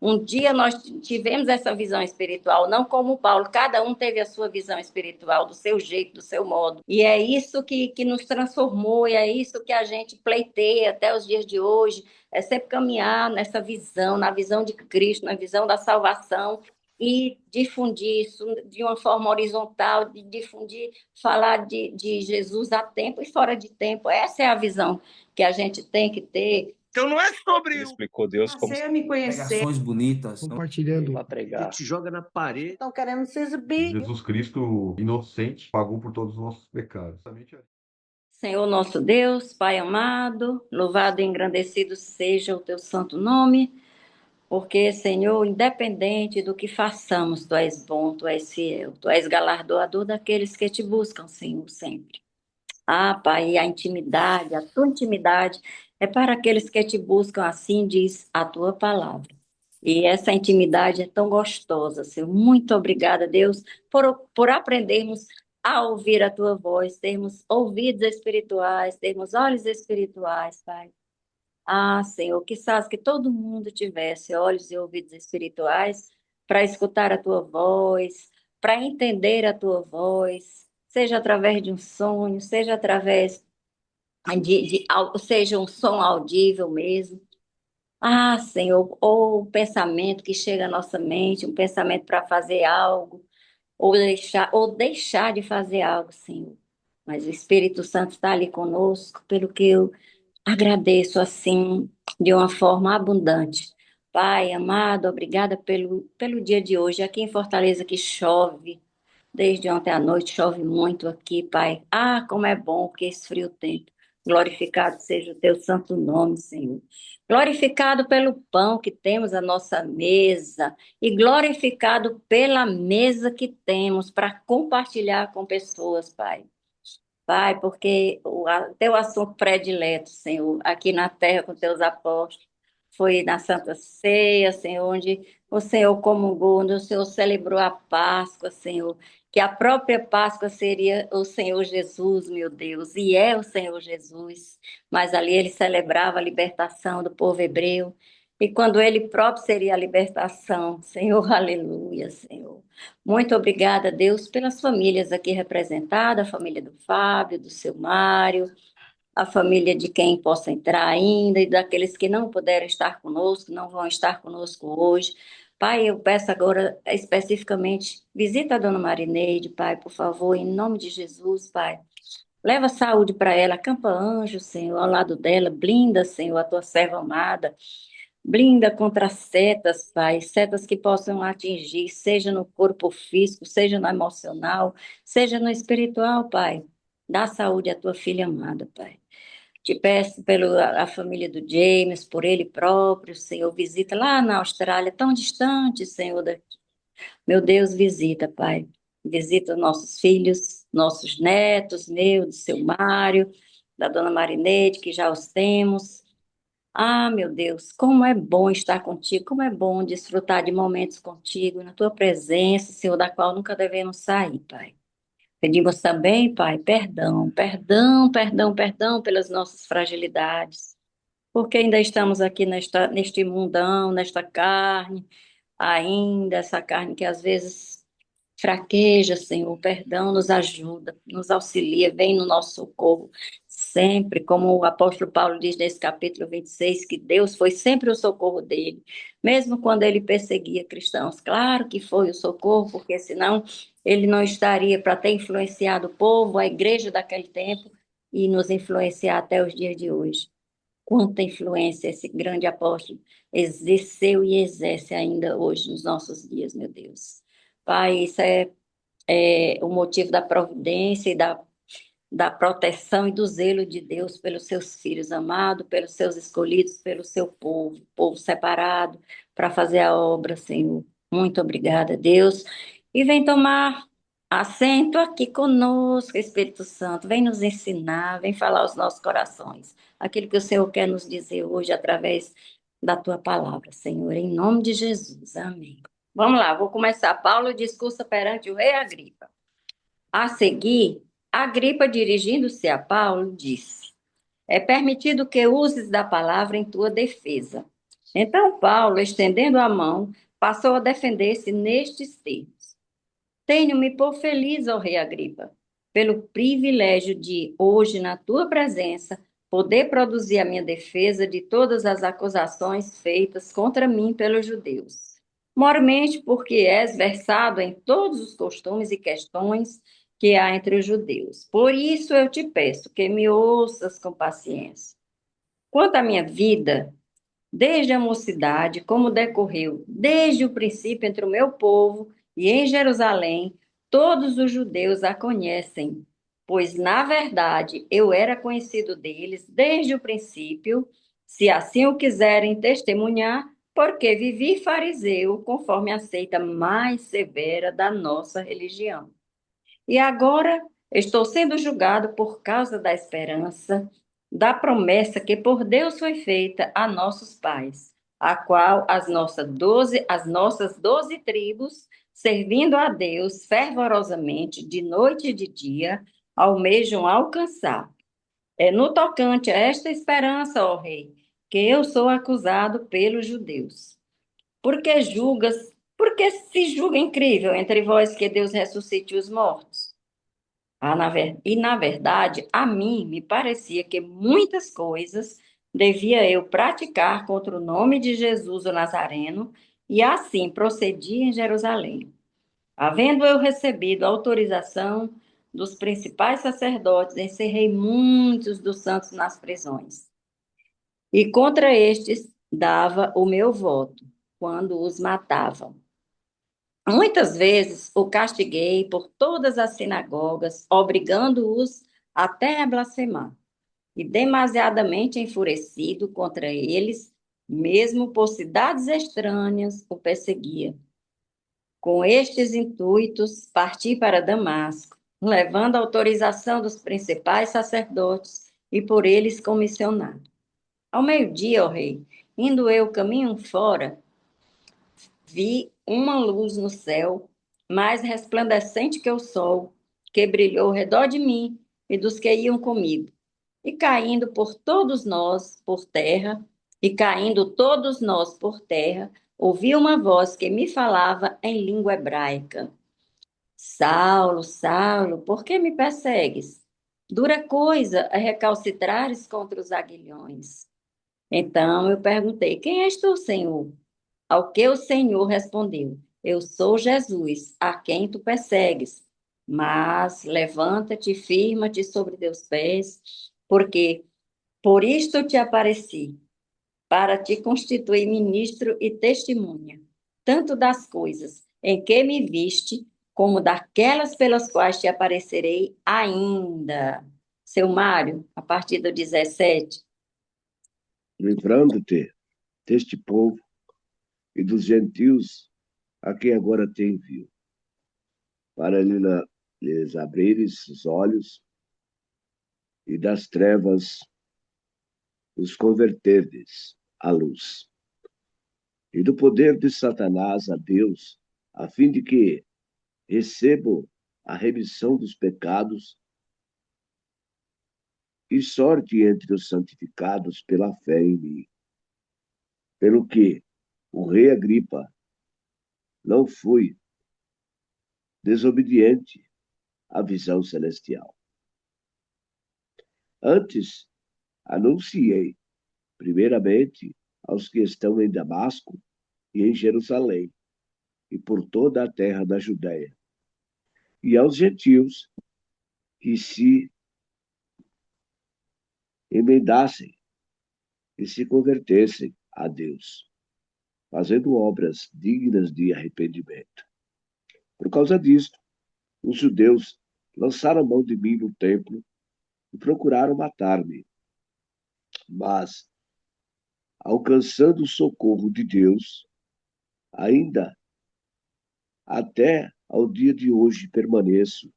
Um dia nós tivemos essa visão espiritual, não como Paulo, cada um teve a sua visão espiritual, do seu jeito, do seu modo. E é isso que nos transformou, e é isso que a gente pleiteia até os dias de hoje, é sempre caminhar nessa visão, na visão de Cristo, na visão da salvação, e difundir isso de uma forma horizontal, de difundir, falar de Jesus a tempo e fora de tempo. Essa é a visão que a gente tem que ter. Então não é sobre Ele explicou Deus como Passei a me conhecer. Pregações bonitas. compartilhando. para pregar. te joga na parede. Estão querendo se exibir. Jesus Cristo, inocente, pagou por todos os nossos pecados. Senhor nosso Deus, Pai amado, louvado e engrandecido seja o teu santo nome, porque, Senhor, independente do que façamos, tu és bom, tu és fiel, tu és galardoador daqueles que te buscam, Senhor, sempre. Ah, Pai, a intimidade, a tua intimidade é para aqueles que te buscam, assim diz a tua palavra. E essa intimidade é tão gostosa, Senhor. Muito obrigada, Deus, por aprendermos a ouvir a tua voz, termos ouvidos espirituais, termos olhos espirituais, Pai. Ah, Senhor, quizás que todo mundo tivesse olhos e ouvidos espirituais para escutar a tua voz, para entender a tua voz, seja através de um sonho, seja através seja um som audível mesmo. Ah, Senhor, ou um pensamento que chega à nossa mente, um pensamento para fazer algo, ou deixar de fazer algo, Senhor. Mas o Espírito Santo está ali conosco, pelo que eu agradeço assim, de uma forma abundante. Pai amado, obrigada pelo dia de hoje. Aqui em Fortaleza que chove, desde ontem à noite chove muito aqui, Pai. Ah, como é bom que esfria o tempo. Glorificado seja o teu santo nome, Senhor. Glorificado pelo pão que temos à nossa mesa e glorificado pela mesa que temos para compartilhar com pessoas, Pai. Pai, porque teu assunto predileto, Senhor, aqui na terra com teus apóstolos, foi na Santa Ceia, Senhor, onde o Senhor comungou, onde o Senhor celebrou a Páscoa, Senhor, que a própria Páscoa seria o Senhor Jesus, meu Deus, e é o Senhor Jesus, mas ali ele celebrava a libertação do povo hebreu, e quando ele próprio seria a libertação, Senhor, aleluia, Senhor. Muito obrigada, Deus, pelas famílias aqui representadas, a família do Fábio, do seu Mário, a família de quem possa entrar ainda e daqueles que não puderam estar conosco, não vão estar conosco hoje. Pai, eu peço agora especificamente, visita a dona Marineide, Pai, por favor, em nome de Jesus, Pai. Leva saúde para ela, acampa anjo, Senhor, ao lado dela, blinda, Senhor, a tua serva amada. Blinda contra setas, Pai, setas que possam atingir, seja no corpo físico, seja no emocional, seja no espiritual, Pai. Dá saúde à tua filha amada, Pai. Te peço pela a família do James, por ele próprio, Senhor, visita lá na Austrália, tão distante, Senhor, daqui. Meu Deus, visita, Pai. Visita nossos filhos, nossos netos, meu, do seu Mário, da dona Marinete, que já os temos. Ah, meu Deus, como é bom estar contigo, como é bom desfrutar de momentos contigo, na tua presença, Senhor, da qual nunca devemos sair, Pai. Pedimos também, Pai, perdão, perdão, perdão, perdão pelas nossas fragilidades, porque ainda estamos aqui neste mundão, nesta carne, ainda essa carne que às vezes fraqueja, Senhor, perdão, nos ajuda, nos auxilia, vem no nosso socorro, sempre, como o apóstolo Paulo diz nesse capítulo 26, que Deus foi sempre o socorro dele, mesmo quando ele perseguia cristãos. Claro que foi o socorro, porque senão ele não estaria para ter influenciado o povo, a igreja daquele tempo, e nos influenciar até os dias de hoje. Quanta influência esse grande apóstolo exerceu e exerce ainda hoje nos nossos dias, meu Deus. Pai, isso é o motivo da providência e da proteção e do zelo de Deus pelos seus filhos amados, pelos seus escolhidos, pelo seu povo, povo separado, para fazer a obra, Senhor. Muito obrigada, Deus. E vem tomar assento aqui conosco, Espírito Santo. Vem nos ensinar, vem falar aos nossos corações. Aquilo que o Senhor quer nos dizer hoje através da tua palavra, Senhor, em nome de Jesus. Amém. Vamos lá, vou começar. Paulo discursa perante o rei Agripa. A seguir, Agripa, dirigindo-se a Paulo, disse: é permitido que uses da palavra em tua defesa. Então Paulo, estendendo a mão, passou a defender-se nestes termos: Tenho-me por feliz, ó rei Agripa, pelo privilégio de, hoje, na tua presença, poder produzir a minha defesa de todas as acusações feitas contra mim pelos judeus. Mormente porque és versado em todos os costumes e questões que há entre os judeus. Por isso eu te peço que me ouças com paciência. Quanto à minha vida, desde a mocidade, como decorreu desde o princípio entre o meu povo e em Jerusalém, todos os judeus a conhecem, pois, na verdade, eu era conhecido deles desde o princípio, se assim o quiserem testemunhar, porque vivi fariseu, conforme a seita mais severa da nossa religião. E agora estou sendo julgado por causa da esperança, da promessa que por Deus foi feita a nossos pais, a qual as nossas 12 tribos, servindo a Deus fervorosamente, de noite e de dia, almejam alcançar. É no tocante a esta esperança, ó rei, que eu sou acusado pelos judeus. Porque se julga incrível entre vós que Deus ressuscite os mortos? Na verdade, a mim me parecia que muitas coisas devia eu praticar contra o nome de Jesus o Nazareno, e assim procedi em Jerusalém. Havendo eu recebido autorização dos principais sacerdotes, encerrei muitos dos santos nas prisões. E contra estes dava o meu voto, quando os matavam. Muitas vezes o castiguei por todas as sinagogas, obrigando-os até a blasfemar. E demasiadamente enfurecido contra eles, mesmo por cidades estranhas, o perseguia. Com estes intuitos, parti para Damasco, levando a autorização dos principais sacerdotes e por eles comissionado. Ao meio-dia, ó rei, indo eu caminho fora, vi uma luz no céu, mais resplandecente que o sol, que brilhou ao redor de mim e dos que iam comigo. E caindo por todos nós por terra, e caindo todos nós por terra, ouvi uma voz que me falava em língua hebraica: Saulo, Saulo, por que me persegues? Dura coisa é recalcitrares contra os aguilhões. Então eu perguntei: Quem és tu, Senhor? Ao que o Senhor respondeu: Eu sou Jesus, a quem tu persegues. Mas levanta-te, firma-te sobre teus pés, porque por isto te apareci, para te constituir ministro e testemunha, tanto das coisas em que me viste, como daquelas pelas quais te aparecerei ainda. Seu Mário, a partir do 17. Livrando-te deste povo e dos gentios a quem agora te envio, para lhes abrires os olhos e das trevas os converterdes à luz, e do poder de Satanás a Deus, a fim de que recebam a remissão dos pecados e sorte entre os santificados pela fé em mim. Pelo que o rei Agripa não foi desobediente à visão celestial. Antes, anunciei, primeiramente, aos que estão em Damasco e em Jerusalém, e por toda a terra da Judéia, e aos gentios que se emendassem e se convertessem a Deus, fazendo obras dignas de arrependimento. Por causa disto, os judeus lançaram mão de mim no templo e procuraram matar-me. Mas, alcançando o socorro de Deus, ainda até ao dia de hoje permaneço,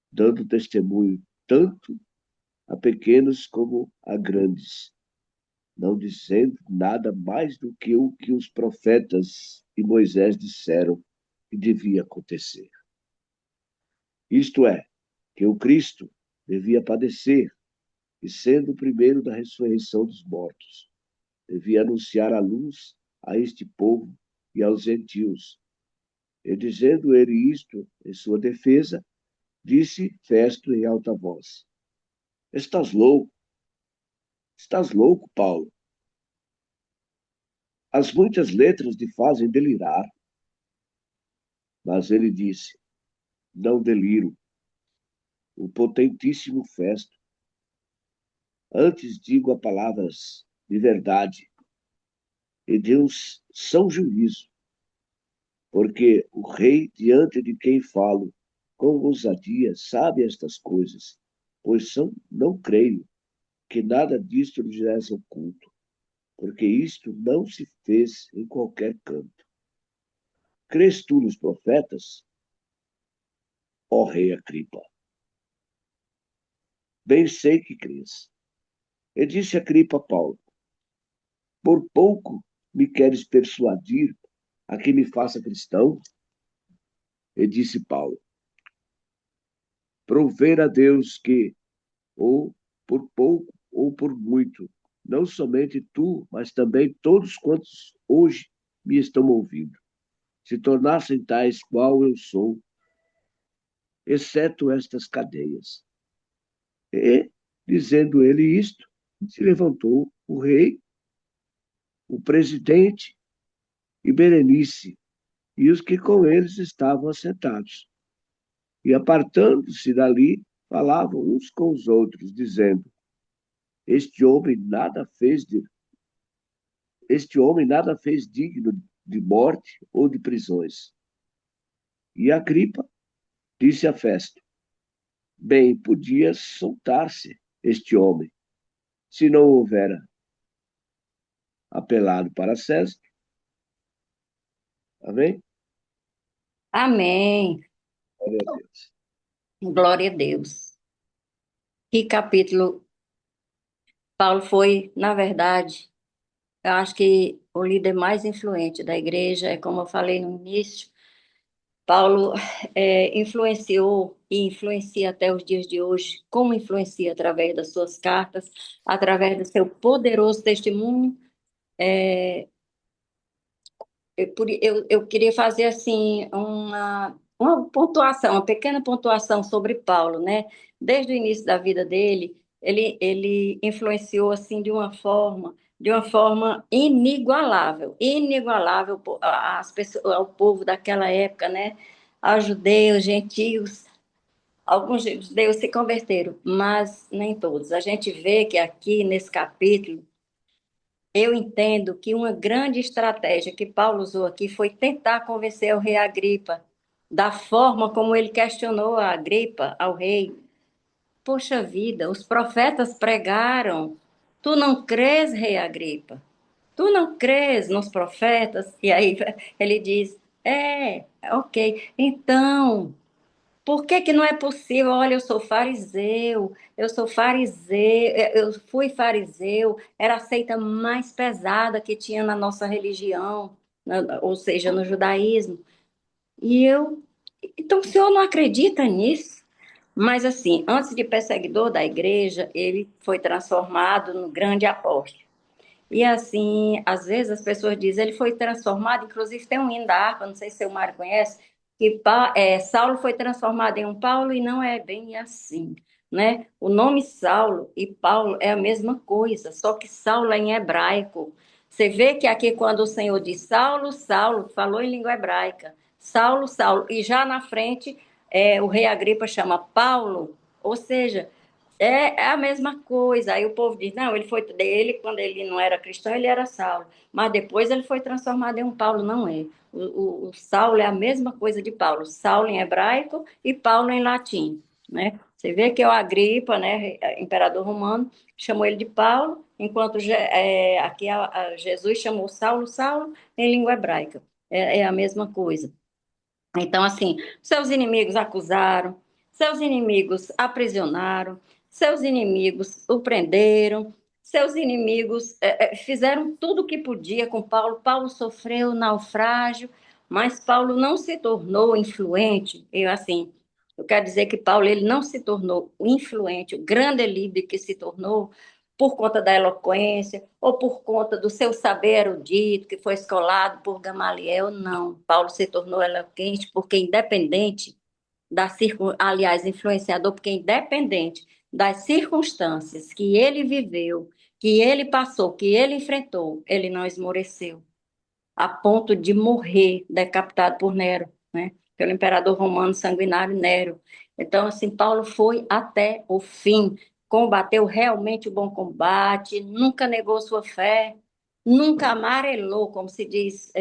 dando testemunho tanto a pequenos como a grandes, não dizendo nada mais do que o que os profetas e Moisés disseram que devia acontecer. Isto é, que o Cristo devia padecer e, sendo o primeiro da ressurreição dos mortos, devia anunciar a luz a este povo e aos gentios. E dizendo ele isto em sua defesa, disse Festo em alta voz: Estás louco? Estás louco, Paulo? As muitas letras te fazem delirar. Mas ele disse: Não deliro. O potentíssimo Festo. Antes digo a palavras de verdade e de um são juízo, porque o rei diante de quem falo com ousadia sabe estas coisas, pois não creio que nada disto lhe és oculto, porque isto não se fez em qualquer canto. Crês tu nos profetas, ó rei Agripa? Bem sei que crês. E disse Agripa a Paulo: Por pouco me queres persuadir a que me faça cristão? E disse Paulo: Prover a Deus que, ou por pouco ou por muito, não somente tu, mas também todos quantos hoje me estão ouvindo, se tornassem tais qual eu sou, exceto estas cadeias. E, dizendo ele isto, se levantou o rei, o presidente e Berenice, e os que com eles estavam assentados. E apartando-se dali, falavam uns com os outros, dizendo: Este homem nada fez digno de morte ou de prisões. E Agripa disse a Festo: Bem, podia soltar-se este homem, se não houvera apelado para César. Amém? Amém. Glória a Deus. Glória a Deus. Que capítulo. Paulo foi, na verdade, eu acho que o líder mais influente da igreja, é como eu falei no início. Paulo influenciou e influencia até os dias de hoje, como influencia através das suas cartas, através do seu poderoso testemunho. Eu queria fazer assim uma pontuação, uma pequena pontuação sobre Paulo, né? Desde o início da vida dele, ele influenciou assim de uma forma inigualável, inigualável às pessoas, ao povo daquela época, né? Aos judeus, gentios, alguns judeus se converteram, mas nem todos. A gente vê que aqui nesse capítulo eu entendo que uma grande estratégia que Paulo usou aqui foi tentar convencer o rei Agripa, da forma como ele questionou a Agripa, ao rei. Poxa vida, os profetas pregaram. Tu não crês, rei Agripa? Tu não crês nos profetas? E aí ele diz: ok. Então, por que que não é possível? Olha, eu sou fariseu, eu fui fariseu, era a seita mais pesada que tinha na nossa religião, ou seja, no judaísmo. E então o senhor não acredita nisso? Mas assim, antes de perseguidor da igreja, ele foi transformado no grande apóstolo. E assim, às vezes as pessoas dizem, ele foi transformado, inclusive tem um hino da harpa, não sei se o Mário conhece, que Saulo foi transformado em um Paulo e não é bem assim, né? O nome Saulo e Paulo é a mesma coisa, só que Saulo é em hebraico. Você vê que aqui quando o Senhor diz Saulo, Saulo, falou em língua hebraica, Saulo, Saulo, e já na frente o rei Agripa chama Paulo, ou seja, é a mesma coisa. Aí o povo diz, não, quando ele não era cristão, ele era Saulo. Mas depois ele foi transformado em um Paulo, não é. O Saulo é a mesma coisa de Paulo. Saulo em hebraico e Paulo em latim, né? Você vê que é o Agripa, né, imperador romano, chamou ele de Paulo, enquanto aqui Jesus chamou Saulo, Saulo, em língua hebraica. É a mesma coisa. Então, assim, seus inimigos acusaram, seus inimigos aprisionaram, seus inimigos o prenderam, seus inimigos fizeram tudo o que podia com Paulo. Paulo sofreu naufrágio, mas Paulo não se tornou influente. Eu quero dizer que Paulo ele não se tornou influente, o grande líder que se tornou, por conta da eloquência, ou por conta do seu saber erudito, que foi escolado por Gamaliel, não. Paulo se tornou eloquente porque independente aliás, influenciador, porque independente das circunstâncias que ele viveu, que ele passou, que ele enfrentou, ele não esmoreceu, a ponto de morrer decapitado por Nero, né? Pelo imperador romano sanguinário Nero. Então, assim, Paulo foi até o fim, combateu realmente o bom combate, nunca negou sua fé, nunca amarelou, como se diz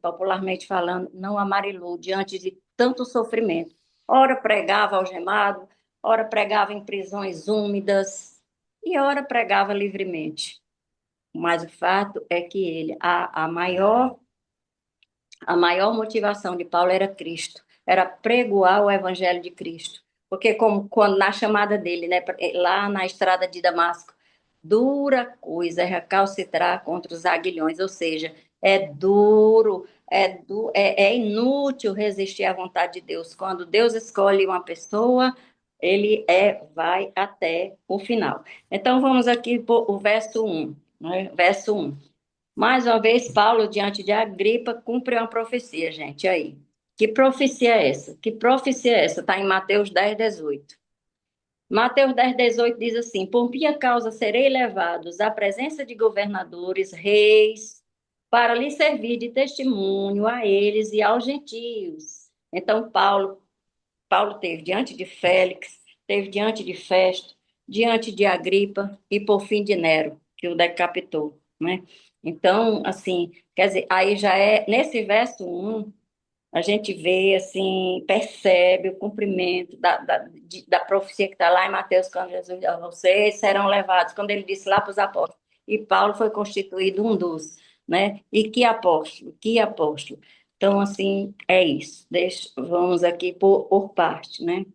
popularmente falando, não amarelou diante de tanto sofrimento. Ora pregava algemado, ora pregava em prisões úmidas e ora pregava livremente. Mas o fato é que a maior motivação de Paulo era Cristo, era pregoar o evangelho de Cristo. Porque como quando na chamada dele, né, lá na estrada de Damasco, dura coisa é recalcitrar contra os aguilhões, ou seja, é duro, é inútil resistir à vontade de Deus. Quando Deus escolhe uma pessoa, ele vai até o final. Então vamos aqui para o verso 1, né? Verso 1. Mais uma vez, Paulo, diante de Agripa, cumpre uma profecia, gente. Aí. Que profecia é essa? Que profecia é essa? Está em Mateus 10:18. Mateus 10:18 diz assim: Por minha causa serei levados à presença de governadores, reis, para lhes servir de testemunho a eles e aos gentios. Então, Paulo teve diante de Félix, teve diante de Festo, diante de Agripa e, por fim, de Nero, que o decapitou, né? Então, assim, quer dizer, aí já nesse verso 1, a gente vê, assim, percebe o cumprimento da profecia que está lá em Mateus, quando Jesus diz, vocês serão levados, quando ele disse lá para os apóstolos, e Paulo foi constituído um dos, né? E que apóstolo, que apóstolo. Então, assim, é isso. Vamos aqui por parte, né?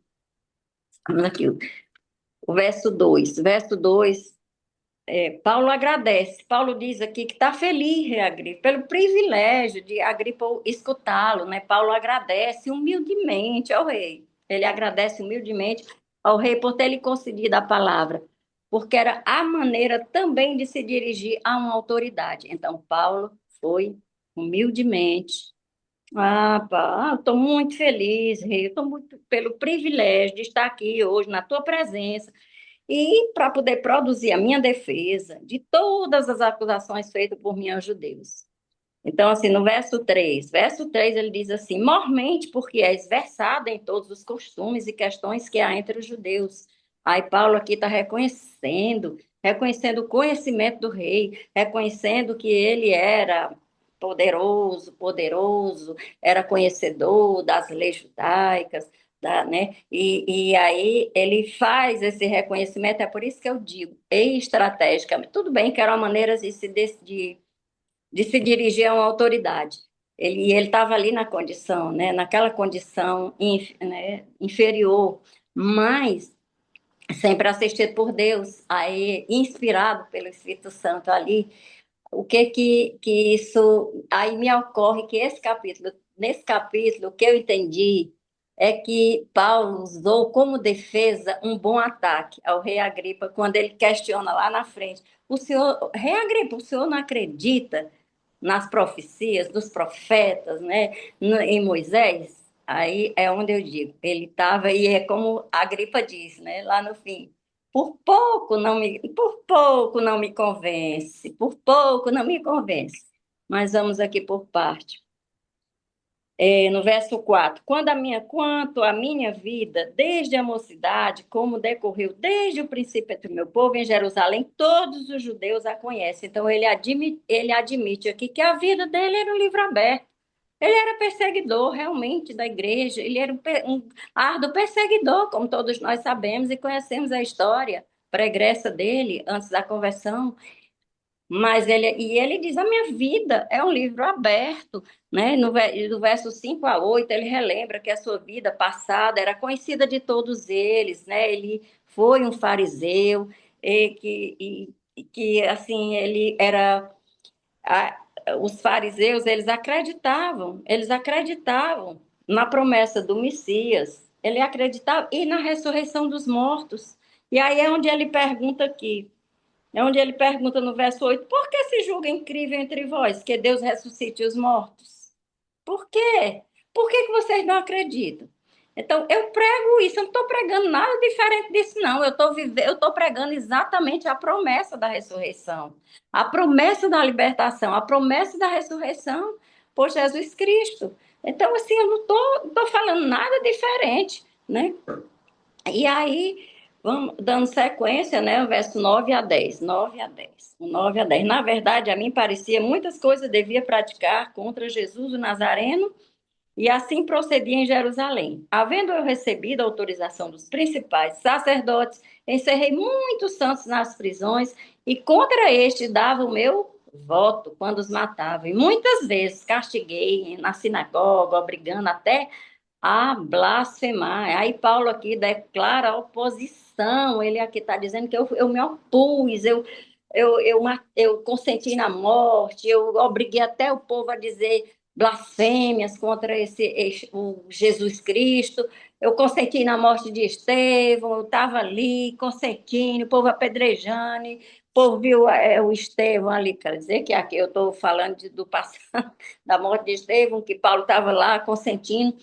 Vamos aqui, o verso 2. Verso 2, Paulo agradece. Paulo diz aqui que está feliz, rei Agripa, pelo privilégio de Agripa escutá-lo, né? Paulo agradece humildemente ao rei. Ele agradece humildemente ao rei por ter lhe concedido a palavra, porque era a maneira também de se dirigir a uma autoridade. Então, Paulo foi humildemente. Estou muito feliz, rei. Estou muito pelo privilégio de estar aqui hoje na tua presença e para poder produzir a minha defesa de todas as acusações feitas por mim aos judeus. Então, assim, no verso 3 ele diz assim: mormente porque és versado em todos os costumes e questões que há entre os judeus. Aí Paulo aqui está reconhecendo o conhecimento do rei, reconhecendo que ele era poderoso, era conhecedor das leis judaicas, né? E aí ele faz esse reconhecimento, é por isso que eu digo, estrategicamente. Tudo bem que era uma maneira de se dirigir a uma autoridade. Ele estava ali na condição, né? Naquela condição né? Inferior, mas sempre assistido por Deus, aí inspirado pelo Espírito Santo ali. O que isso aí me ocorre que nesse capítulo, o que eu entendi é que Paulo usou como defesa um bom ataque ao rei Agripa quando ele questiona lá na frente: o senhor, rei Agripa, o senhor não acredita nas profecias dos profetas, né, em Moisés? Aí é onde eu digo, ele estava, e é como a Agripa diz, né, lá no fim: por pouco não me convence, por pouco não me convence. Mas vamos aqui por parte. No verso 4, quanto à minha vida, desde a mocidade, como decorreu desde o princípio entre o meu povo em Jerusalém, todos os judeus a conhecem. Então, ele admite aqui que a vida dele era um livro aberto. Ele era perseguidor, realmente, da igreja. Ele era um árduo perseguidor, como todos nós sabemos e conhecemos a história pregressa dele, antes da conversão. Mas ele diz: a minha vida é um livro aberto, né? Do verso 5 a 8, ele relembra que a sua vida passada era conhecida de todos eles, né? Ele foi um fariseu, que assim, ele era. a- os fariseus, eles acreditavam na promessa do Messias, ele acreditava, e na ressurreição dos mortos. E aí é onde ele pergunta aqui: É onde ele pergunta no verso 8: por que se julga incrível entre vós que Deus ressuscite os mortos? Por quê? Por que que vocês não acreditam? Então, eu prego isso, eu não estou pregando nada diferente disso, não. Eu estou pregando exatamente a promessa da ressurreição, a promessa da libertação, a promessa da ressurreição por Jesus Cristo. Então, assim, eu não tô falando nada diferente, né? E aí, vamos dando sequência, né? O verso 9 a 10. 9 a 10. O 9 a 10. Na verdade, a mim parecia muitas coisas devia praticar contra Jesus o Nazareno, e assim procedi em Jerusalém. Havendo eu recebido a autorização dos principais sacerdotes, encerrei muitos santos nas prisões, e contra este dava o meu voto quando os matava. E muitas vezes castiguei na sinagoga, obrigando até a blasfemar. Aí Paulo aqui declara a oposição, ele aqui está dizendo que eu me opus, eu consenti na morte, eu obriguei até o povo a dizer blasfêmias contra o Jesus Cristo, eu consenti na morte de Estevão, eu estava ali consentindo, o povo apedrejando, o povo viu o Estevão ali, quer dizer que aqui eu estou falando do passado, da morte de Estevão, que Paulo estava lá consentindo,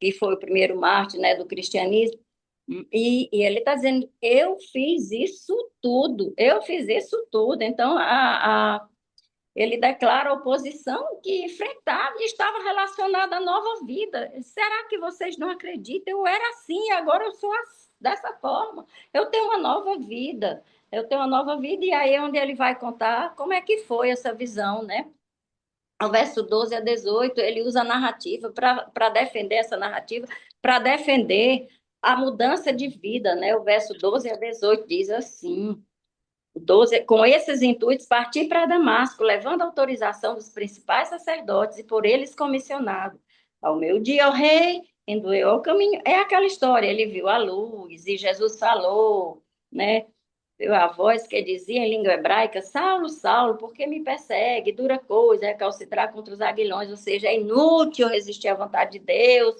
que foi o primeiro mártir, né, do cristianismo, e ele está dizendo, eu fiz isso tudo. Então, ele declara a oposição que enfrentava e estava relacionada à nova vida. Será que vocês não acreditam? Eu era assim, agora eu sou dessa forma. Eu tenho uma nova vida. Eu tenho uma nova vida, e aí é onde ele vai contar como é que foi essa visão, né? O verso 12 a 18, ele usa a narrativa para defender essa narrativa, para defender a mudança de vida, né? O verso 12 a 18 diz assim: 12, com esses intuitos, parti para Damasco, levando a autorização dos principais sacerdotes e por eles comissionado. Ao meu dia, o rei, indo eu ao caminho. É aquela história, ele viu a luz e Jesus falou, né? A voz que dizia em língua hebraica: Saulo, Saulo, por que me persegue? Dura coisa é recalcitrar contra os aguilhões, ou seja, é inútil resistir à vontade de Deus.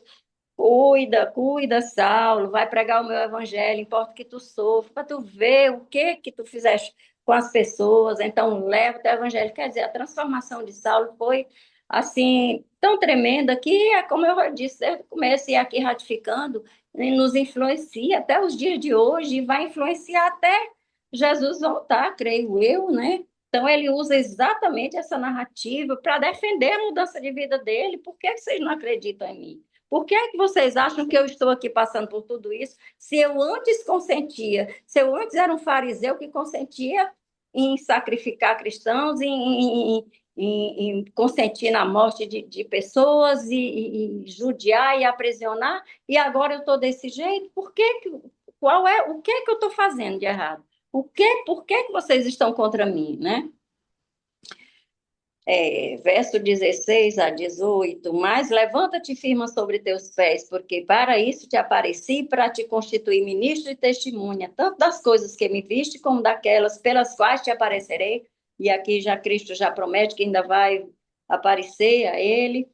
Cuida, cuida, Saulo, vai pregar o meu evangelho, importa que tu sofra, para tu ver o que tu fizeste com as pessoas, então leva o teu evangelho. Quer dizer, a transformação de Saulo foi, assim, tão tremenda que, como eu disse desde o começo, e aqui ratificando, nos influencia até os dias de hoje, e vai influenciar até Jesus voltar, creio eu, né? Então, ele usa exatamente essa narrativa para defender a mudança de vida dele. Por que vocês não acreditam em mim? Por que é que vocês acham que eu estou aqui passando por tudo isso, se eu antes consentia, se eu antes era um fariseu que consentia em sacrificar cristãos, em consentir na morte de pessoas, e judiar e aprisionar, e agora eu estou desse jeito? O que é que eu estou fazendo de errado? Por que que vocês estão contra mim, né? Verso 16 a 18, mas levanta-te firma sobre teus pés, porque para isso te apareci, para te constituir ministro e testemunha, tanto das coisas que me viste, como daquelas pelas quais te aparecerei. E aqui já Cristo já promete que ainda vai aparecer a ele,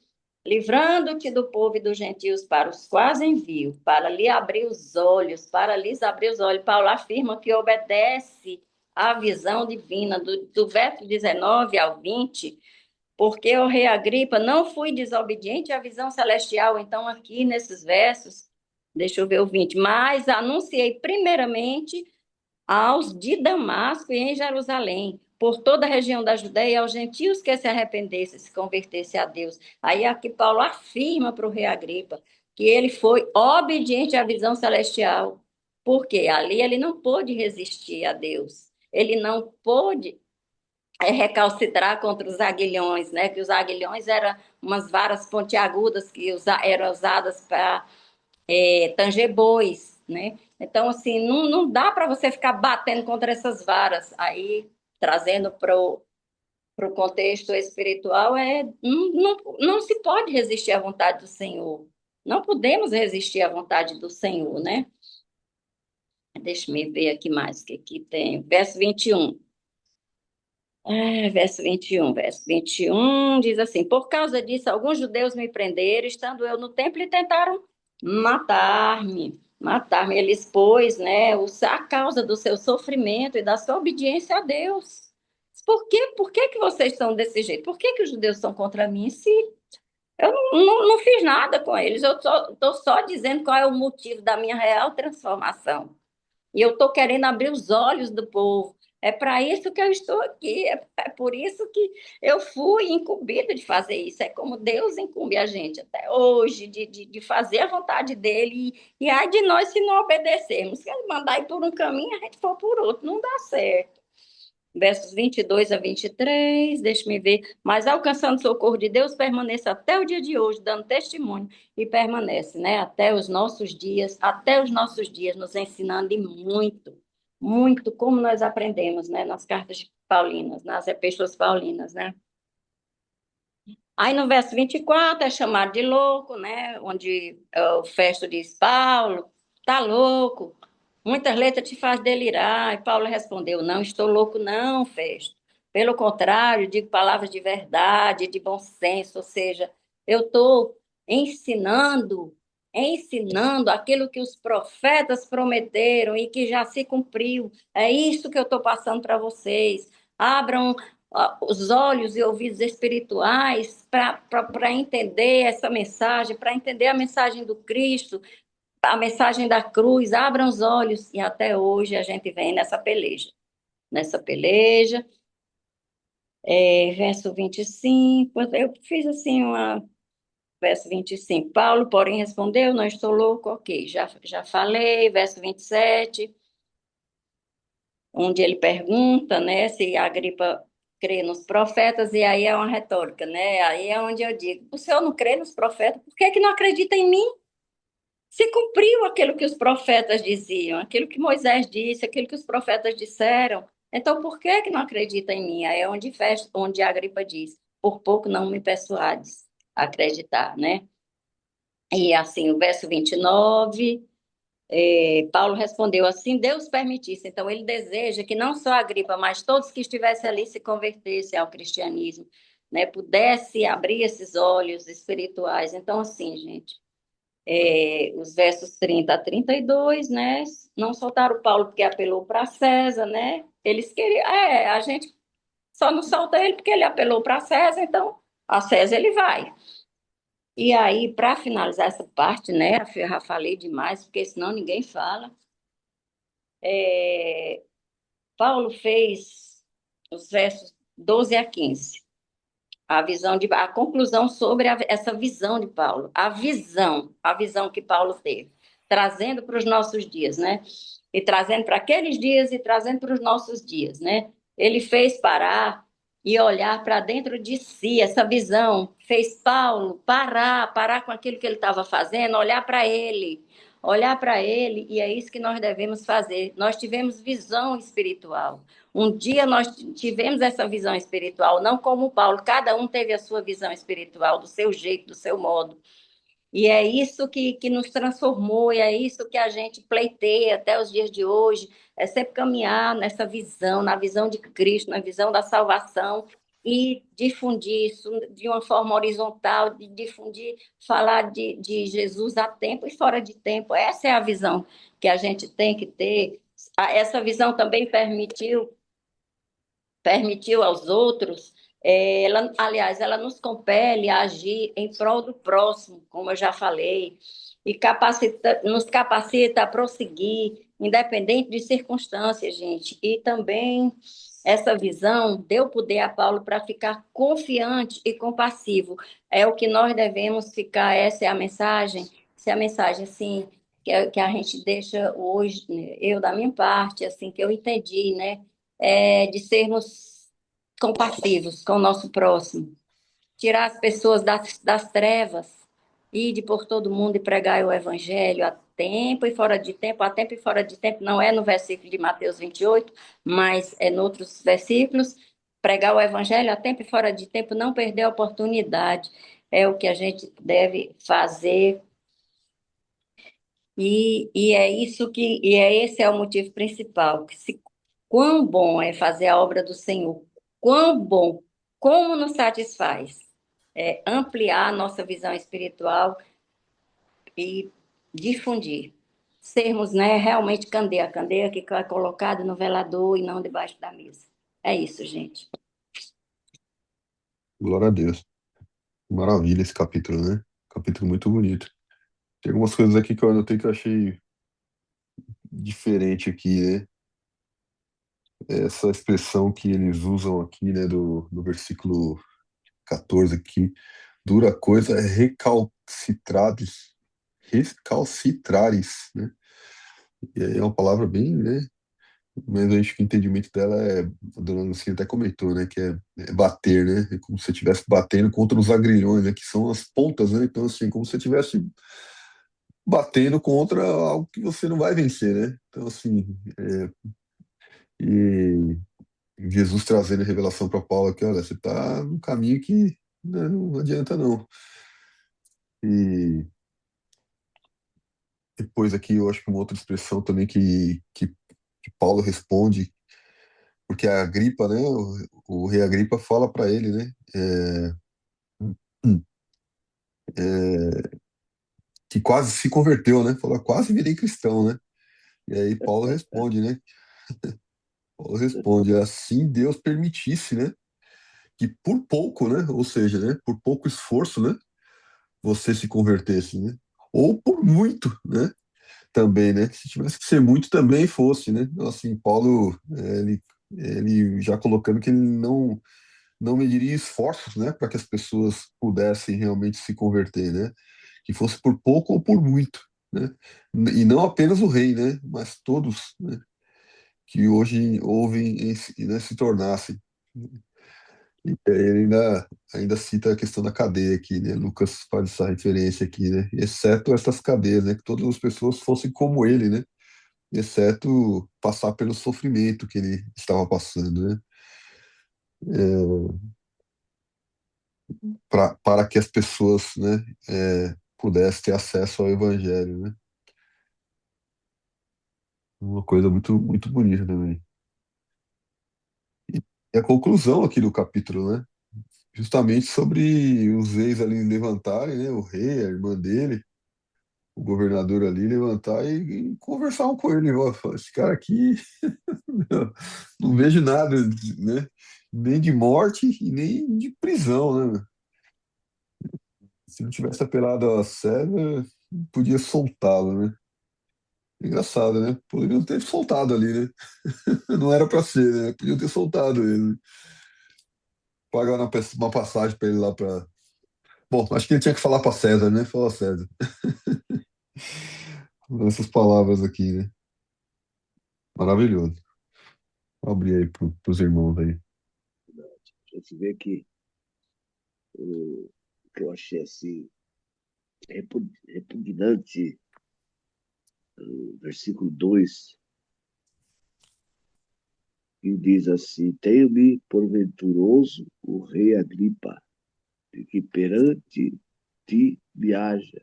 livrando-te do povo e dos gentios para os quais envio, para lhe abrir os olhos, para lhes abrir os olhos. Paulo afirma que obedece à visão divina, do verso 19 ao 20, porque o rei Agripa, não fui desobediente à visão celestial. Então, aqui nesses versos, deixa eu ver o 20, mas anunciei primeiramente aos de Damasco e em Jerusalém, por toda a região da Judéia, aos gentios que se arrependessem, se convertessem a Deus. Aí aqui Paulo afirma para o rei Agripa que ele foi obediente à visão celestial, porque ali ele não pôde resistir a Deus, ele não pôde recalcitrar contra os aguilhões, né? Que os aguilhões eram umas varas pontiagudas que eram usadas para tanger bois, né? Então, assim, não dá para você ficar batendo contra essas varas. Aí, trazendo para o contexto espiritual, não se pode resistir à vontade do Senhor. Não podemos resistir à vontade do Senhor, né? Deixa-me ver aqui mais, que aqui tem. Verso 21. Verso 21 diz assim: por causa disso, alguns judeus me prenderam, estando eu no templo, e tentaram matar-me. Ele expôs, né, a causa do seu sofrimento e da sua obediência a Deus. Por que que vocês estão desse jeito? Por que que os judeus estão contra mim? Se eu não fiz nada com eles, eu estou só dizendo qual é o motivo da minha real transformação. E eu estou querendo abrir os olhos do povo. É para isso que eu estou aqui, é por isso que eu fui incumbida de fazer isso. É como Deus incumbe a gente até hoje, de fazer a vontade dele. E ai de nós se não obedecermos. Se ele mandar ir por um caminho, a gente for por outro. Não dá certo. Versos 22 a 23, deixe-me ver. Mas alcançando o socorro de Deus, permaneça até o dia de hoje, dando testemunho, e permanece, né? Até os nossos dias, nos ensinando e muito, muito, como nós aprendemos, né? Nas cartas paulinas, nas epístolas paulinas, né? Aí no verso 24 é chamado de louco, né? Onde o Festo diz, Paulo, tá louco, muitas letras te faz delirar. E Paulo respondeu, não estou louco não, Festo. Pelo contrário, digo palavras de verdade, de bom senso, ou seja, eu estou ensinando, ensinando aquilo que os profetas prometeram e que já se cumpriu. É isso que eu estou passando para vocês. Abram os olhos e ouvidos espirituais para entender essa mensagem, para entender a mensagem do Cristo, a mensagem da cruz, abram os olhos, e até hoje a gente vem nessa peleja, verso 25, eu fiz assim verso 25, Paulo, porém, respondeu, não estou louco, ok, já falei, verso 27, onde ele pergunta, né, se Agripa crê nos profetas, e aí é uma retórica, né? Aí é onde eu digo, o senhor não crê nos profetas, por que que não acredita em mim? Se cumpriu aquilo que os profetas diziam, aquilo que Moisés disse, aquilo que os profetas disseram, então por que que não acredita em mim? Aí é onde Agripa diz, por pouco não me persuades a acreditar, né? E assim, o verso 29, Paulo respondeu assim, Deus permitisse. Então, ele deseja que não só Agripa, mas todos que estivessem ali se convertessem ao cristianismo, né? Pudesse abrir esses olhos espirituais. Então, assim, gente, os versos 30 a 32, né? Não soltaram Paulo porque apelou para César, né? Eles queriam, a gente só não solta ele porque ele apelou para César, então a César ele vai. E aí, para finalizar essa parte, né? Eu já falei demais, porque senão ninguém fala. Paulo fez os versos 12 a 15. A conclusão sobre essa visão de Paulo, a visão que Paulo teve, trazendo para os nossos dias, né? E trazendo para aqueles dias e trazendo para os nossos dias, né? Ele fez parar e olhar para dentro de si, essa visão fez Paulo parar com aquilo que ele estava fazendo, olhar para ele, e é isso que nós devemos fazer. Nós tivemos visão espiritual. Um dia nós tivemos essa visão espiritual, não como Paulo, cada um teve a sua visão espiritual, do seu jeito, do seu modo. E é isso que nos transformou, e é isso que a gente pleiteia até os dias de hoje, é sempre caminhar nessa visão, na visão de Cristo, na visão da salvação, e difundir isso de uma forma horizontal, de difundir, falar de Jesus a tempo e fora de tempo. Essa é a visão que a gente tem que ter. Essa visão também permitiu aos outros, aliás, ela nos compele a agir em prol do próximo, como eu já falei, e nos capacita a prosseguir, independente de circunstâncias, gente. E também essa visão deu poder a Paulo para ficar confiante e compassivo. É o que nós devemos ficar, essa é a mensagem, assim, que a gente deixa hoje, né, eu da minha parte, assim, que eu entendi, né? De sermos compassivos com o nosso próximo, tirar as pessoas das trevas, ir de por todo mundo e pregar o evangelho a tempo e fora de tempo, a tempo e fora de tempo, não é no versículo de Mateus 28, mas é em outros versículos, pregar o evangelho a tempo e fora de tempo, não perder a oportunidade, é o que a gente deve fazer. Esse é o motivo principal, quão bom é fazer a obra do Senhor, quão bom, como nos satisfaz ampliar a nossa visão espiritual e difundir. Sermos, né, realmente candeia, candeia que é colocada no velador e não debaixo da mesa. É isso, gente. Glória a Deus. Maravilha esse capítulo, né? Capítulo muito bonito. Tem algumas coisas aqui que eu anotei que eu achei diferente aqui, né? Essa expressão que eles usam aqui, né, do versículo 14 aqui, dura coisa é recalcitrares, né? E aí é uma palavra bem, né? Mas eu acho que o entendimento dela é, a dona Lucia até comentou, né, que é bater, né? É como se você estivesse batendo contra os agrilhões, né, que são as pontas, né? Então, assim, como se você estivesse batendo contra algo que você não vai vencer, né? Então, assim, e Jesus trazendo a revelação para Paulo aqui, olha, você está num caminho que né, não adianta não. E depois aqui eu acho que uma outra expressão também que Paulo responde, porque a Agripa, né, o rei Agripa fala para ele, né, hum, que quase se converteu, né, falou, quase virei cristão, né, e aí Paulo responde, né, Paulo responde, assim Deus permitisse, né, que por pouco, né, ou seja, né, por pouco esforço, né, você se convertesse, né, ou por muito, né, também, né? Se tivesse que ser muito, também fosse, né? Então, assim, Paulo, ele já colocando que ele não mediria esforços, né, para que as pessoas pudessem realmente se converter, né? Que fosse por pouco ou por muito, né? E não apenas o rei, né? Mas todos, né? Que hoje ouvem né, se tornassem. E ele ainda cita a questão da cadeia aqui, né? Lucas faz essa referência aqui, né? Exceto essas cadeias, né? Que todas as pessoas fossem como ele, né? Exceto passar pelo sofrimento que ele estava passando, né? Para que as pessoas, né, pudessem ter acesso ao Evangelho, né? Uma coisa muito, muito bonita também. E a conclusão aqui do capítulo, né? Justamente sobre os reis ali levantarem, né? O rei, a irmã dele, o governador ali levantar e conversar com ele. Ó, esse cara aqui, não vejo nada, né? Nem de morte e nem de prisão, né? Se não tivesse apelado a César, podia soltá-lo, né? Engraçado, né? Poderiam ter soltado ali, né? Não era pra ser, né? Podiam ter soltado ele. Pagar uma passagem pra ele lá pra. Bom, acho que ele tinha que falar pra César, né? Fala César. Essas palavras aqui, né? Maravilhoso. Vou abrir aí pros irmãos aí. A gente vê que o que eu achei assim repugnante, versículo 2 que diz assim: Tenho-me por venturoso o rei Agripa, de que perante ti me haja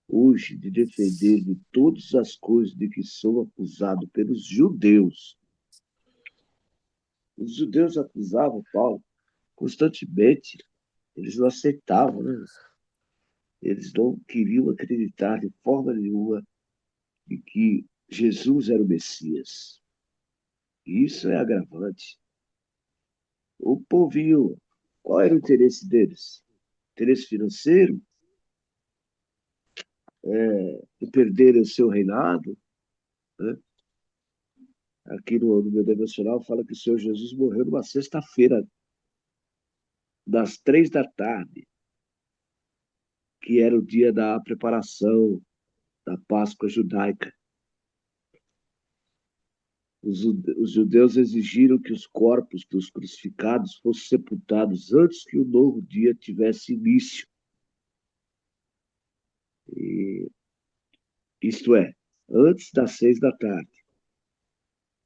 hoje de defender de todas as coisas de que sou acusado pelos judeus. Os judeus acusavam Paulo constantemente, eles não aceitavam, né? Eles não queriam acreditar de forma nenhuma de que Jesus era o Messias. E isso é agravante. O povinho, qual era o interesse deles? Interesse financeiro? De perder o seu reinado? Né? Aqui no meu devocional fala que o Senhor Jesus morreu numa sexta-feira, das 3 da tarde, que era o dia da preparação da Páscoa judaica. Os judeus exigiram que os corpos dos crucificados fossem sepultados antes que o novo dia tivesse início. E, isto é, antes das 6 da tarde.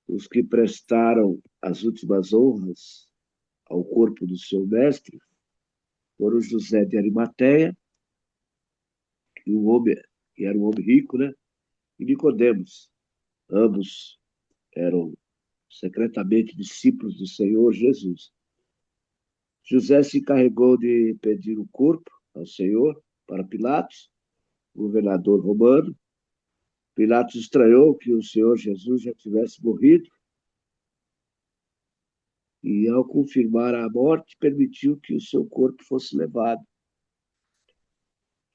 Os que prestaram as últimas honras ao corpo do seu mestre foram José de Arimateia, que era um homem rico, né? E Nicodemos. Ambos eram secretamente discípulos do Senhor Jesus. José se encarregou de pedir o corpo ao Senhor para Pilatos, governador romano, Pilatos estranhou que o Senhor Jesus já tivesse morrido e, ao confirmar a morte, permitiu que o seu corpo fosse levado.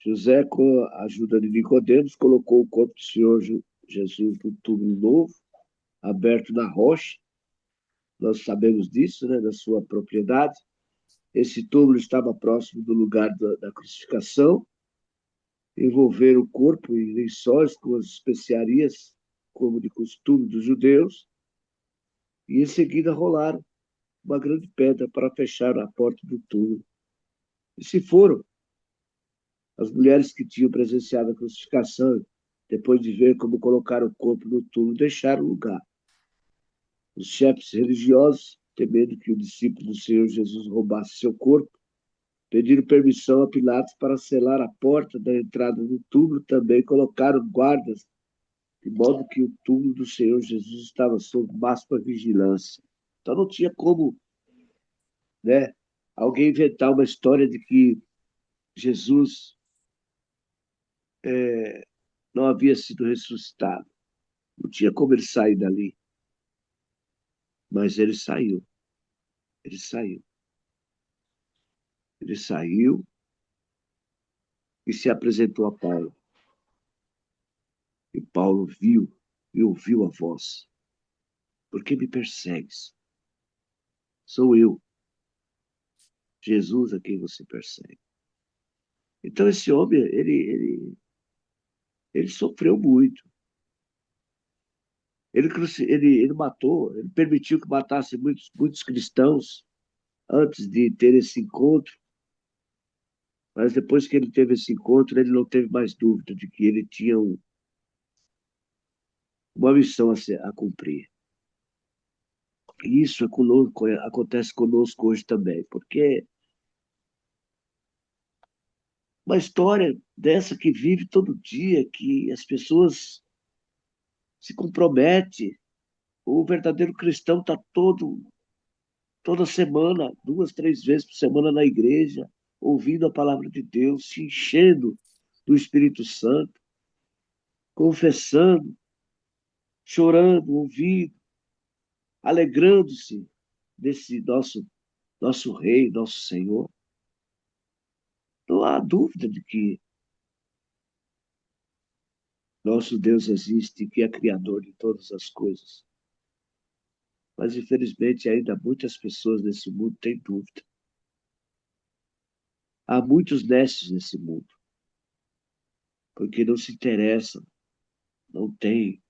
José, com a ajuda de Nicodemos, colocou o corpo do Senhor Jesus no túmulo novo, aberto na rocha. Nós sabemos disso, né, da sua propriedade. Esse túmulo estava próximo do lugar da crucificação. Envolveram o corpo em lençóis com as especiarias, como de costume dos judeus, e em seguida rolaram uma grande pedra para fechar a porta do túmulo. E se foram. As mulheres que tinham presenciado a crucificação, depois de ver como colocaram o corpo no túmulo, deixaram o lugar. Os chefes religiosos, temendo que o discípulo do Senhor Jesus roubasse seu corpo, pediram permissão a Pilatos para selar a porta da entrada do túmulo. Também colocaram guardas, de modo que o túmulo do Senhor Jesus estava sob máxima vigilância. Então não tinha como, né, alguém inventar uma história de que Jesus não havia sido ressuscitado. Não tinha como ele sair dali. Mas ele saiu. Ele saiu. Ele saiu e se apresentou a Paulo. E Paulo viu e ouviu a voz. Por que me persegues? Sou eu, Jesus, a quem você persegue. Então esse homem, ele sofreu muito. Ele matou, ele permitiu que matasse muitos cristãos antes de ter esse encontro. Mas depois que ele teve esse encontro, ele não teve mais dúvida de que ele tinha uma missão a cumprir. E isso acontece conosco hoje também, porque uma história dessa que vive todo dia, que as pessoas se comprometem, o verdadeiro cristão está toda semana, 2, 3 vezes por semana na igreja, ouvindo a palavra de Deus, se enchendo do Espírito Santo, confessando, chorando, ouvindo, alegrando-se desse nosso Rei, nosso Senhor. Não há dúvida de que nosso Deus existe e que é criador de todas as coisas. Mas, infelizmente, ainda muitas pessoas nesse mundo têm dúvida. Há muitos nestes nesse mundo, porque não se interessam, não têm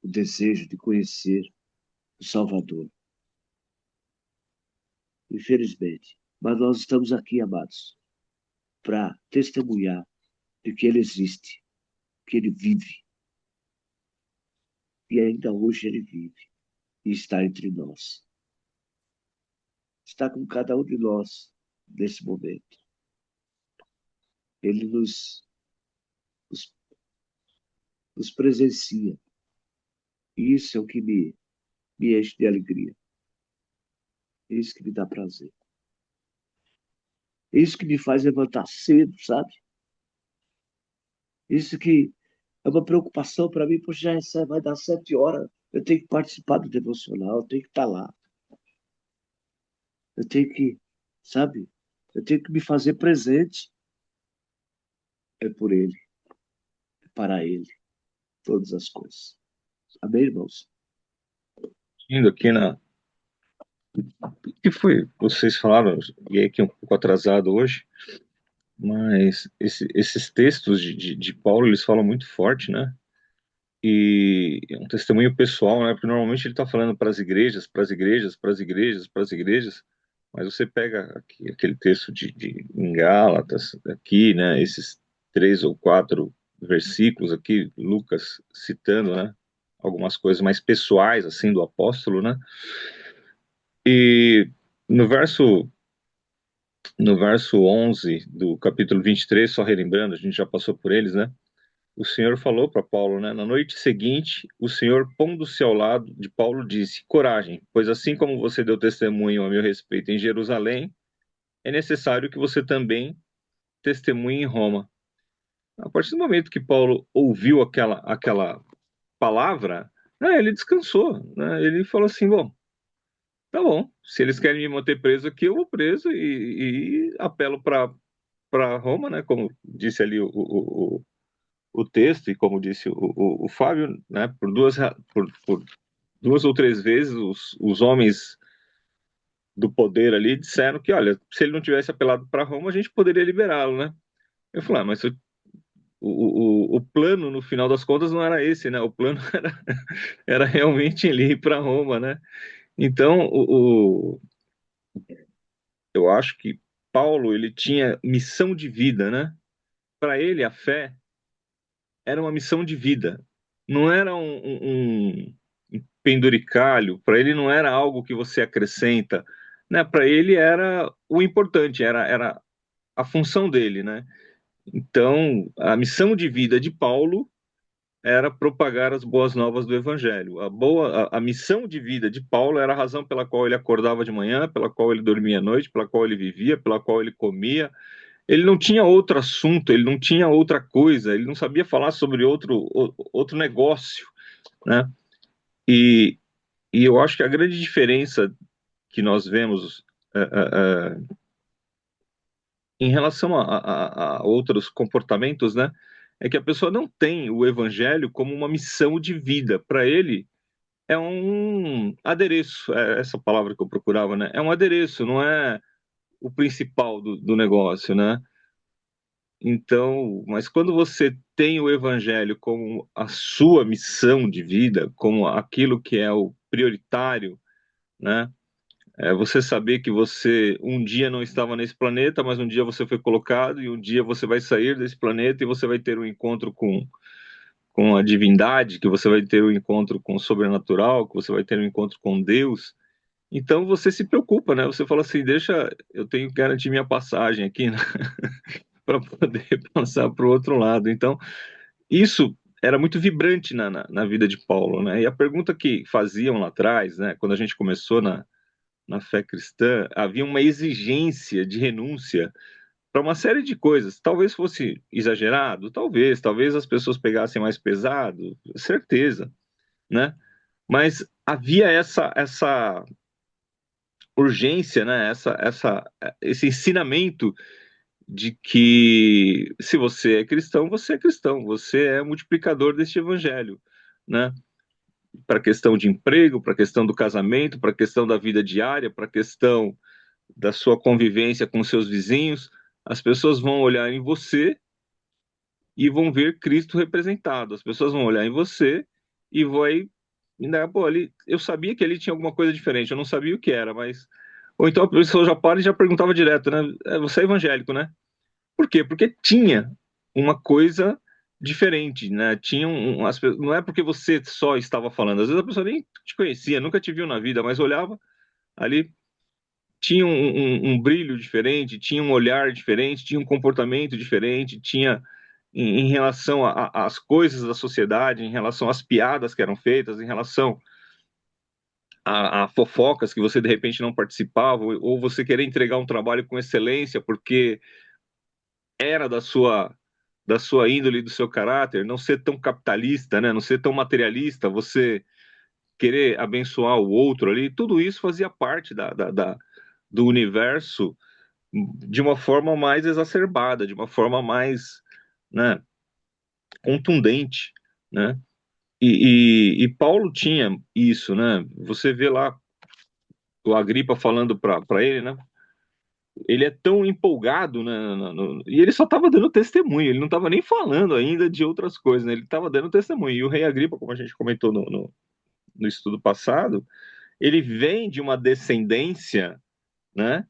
o desejo de conhecer o Salvador. Infelizmente. Mas nós estamos aqui, amados, para testemunhar de que Ele existe, que Ele vive. E ainda hoje Ele vive e está entre nós. Está com cada um de nós nesse momento. Ele nos presencia. E isso é o que me enche de alegria. É isso que me dá prazer. É isso que me faz levantar cedo, sabe? Isso que é uma preocupação para mim, poxa, já vai dar 7 horas, eu tenho que participar do devocional, eu tenho que estar lá. Eu tenho que, sabe? Eu tenho que me fazer presente. É por Ele, é para Ele, todas as coisas. Amém, irmãos? Indo aqui o que foi? Vocês falaram, e é aqui um pouco atrasado hoje, mas esses textos de Paulo, eles falam muito forte, né? E é um testemunho pessoal, né? Porque normalmente ele está falando para as igrejas, para as igrejas, para as igrejas, para as igrejas, mas você pega aqui, aquele texto em Gálatas, aqui, né? Esses 3 ou 4 versículos aqui, Lucas citando, né? Algumas coisas mais pessoais, assim, do apóstolo, né? E no verso 11 do capítulo 23, só relembrando, a gente já passou por eles, né? O Senhor falou para Paulo, né? Na noite seguinte, o Senhor, pondo-se ao lado de Paulo, disse: Coragem, pois assim como você deu testemunho a meu respeito em Jerusalém, é necessário que você também testemunhe em Roma. A partir do momento que Paulo ouviu aquela palavra, né, ele descansou, né? Ele falou assim, bom, tá bom, se eles querem me manter preso aqui, eu vou preso e apelo para Roma, né? Como disse ali o texto e como disse o Fábio, né? Por duas ou três vezes os homens do poder ali disseram que, olha, se ele não tivesse apelado para Roma, a gente poderia liberá-lo, né? Eu falei, mas o plano, no final das contas, não era esse, né? O plano era realmente ele ir para Roma, né? Então, eu acho que Paulo, ele tinha missão de vida, né? Para ele, a fé era uma missão de vida. Não era um penduricalho, para ele não era algo que você acrescenta, né? Para ele era o importante, era a função dele, né? Então, a missão de vida de Paulo era propagar as boas novas do Evangelho. A missão de vida de Paulo era a razão pela qual ele acordava de manhã, pela qual ele dormia à noite, pela qual ele vivia, pela qual ele comia. Ele não tinha outro assunto, ele não tinha outra coisa, ele não sabia falar sobre outro negócio, né? E, e eu acho que a grande diferença que nós vemos em relação a outros comportamentos, né, é que a pessoa não tem o evangelho como uma missão de vida. Para ele, é um adereço, é essa palavra que eu procurava, né? É um adereço, não é o principal do negócio, né? Então, mas quando você tem o evangelho como a sua missão de vida, como aquilo que é o prioritário, né? É você saber que você um dia não estava nesse planeta, mas um dia você foi colocado e um dia você vai sair desse planeta e você vai ter um encontro com a divindade, que você vai ter um encontro com o sobrenatural, que você vai ter um encontro com Deus. Então você se preocupa, né? Você fala assim, deixa, eu tenho que garantir minha passagem aqui, né? Para poder passar para o outro lado. Então, isso era muito vibrante na vida de Paulo, né? E a pergunta que faziam lá atrás, né, quando a gente começou na fé cristã, havia uma exigência de renúncia para uma série de coisas. Talvez fosse exagerado, talvez as pessoas pegassem mais pesado, certeza, né? Mas havia essa urgência, né? Esse ensinamento de que se você é cristão, você é multiplicador deste evangelho, né? Para a questão de emprego, para a questão do casamento, para a questão da vida diária, para a questão da sua convivência com seus vizinhos, as pessoas vão olhar em você e vão ver Cristo representado. As pessoas vão olhar em você e vai pô, ali, eu sabia que ali tinha alguma coisa diferente, eu não sabia o que era, mas ou então a pessoa já para e já perguntava direto, né? Você é evangélico, né? Por quê? Porque tinha uma coisa diferente, né? Não é porque você só estava falando, às vezes a pessoa nem te conhecia, nunca te viu na vida, mas olhava ali, tinha um brilho diferente, tinha um olhar diferente, tinha um comportamento diferente, tinha em relação às coisas da sociedade, em relação às piadas que eram feitas, em relação a fofocas que você de repente não participava, ou você querer entregar um trabalho com excelência porque era da sua índole, do seu caráter, não ser tão capitalista, né? Não ser tão materialista, você querer abençoar o outro ali, tudo isso fazia parte do universo de uma forma mais exacerbada, de uma forma mais, né, contundente, né? E Paulo tinha isso, né? Você vê lá o Agripa falando para ele, né? Ele é tão empolgado, né? E ele só estava dando testemunho, ele não estava nem falando ainda de outras coisas, né? Ele estava dando testemunho. E o rei Agripa, como a gente comentou no estudo passado, ele vem de uma descendência, né?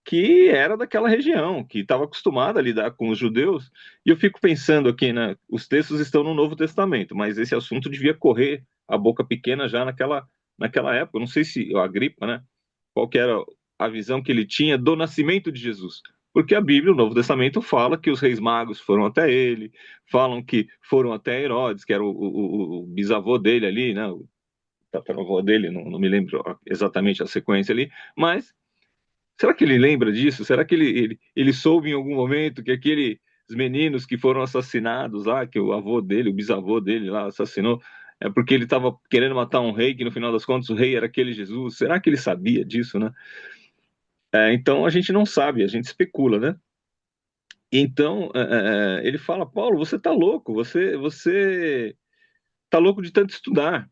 Que era daquela região, que estava acostumada a lidar com os judeus. E eu fico pensando aqui, né? Os textos estão no Novo Testamento, mas esse assunto devia correr a boca pequena já naquela época. Eu não sei se o Agripa, né? Qual que era a visão que ele tinha do nascimento de Jesus. Porque a Bíblia, o Novo Testamento, fala que os reis magos foram até ele, falam que foram até Herodes, que era o bisavô dele ali, né? O tataravô dele, não me lembro exatamente a sequência ali, mas será que ele lembra disso? Será que ele soube em algum momento que aqueles meninos que foram assassinados lá, que o avô dele, o bisavô dele lá assassinou, é porque ele estava querendo matar um rei, que no final das contas o rei era aquele Jesus. Será que ele sabia disso, né? Então a gente não sabe, a gente especula, né? Então ele fala, Paulo, você tá louco, você tá louco de tanto estudar.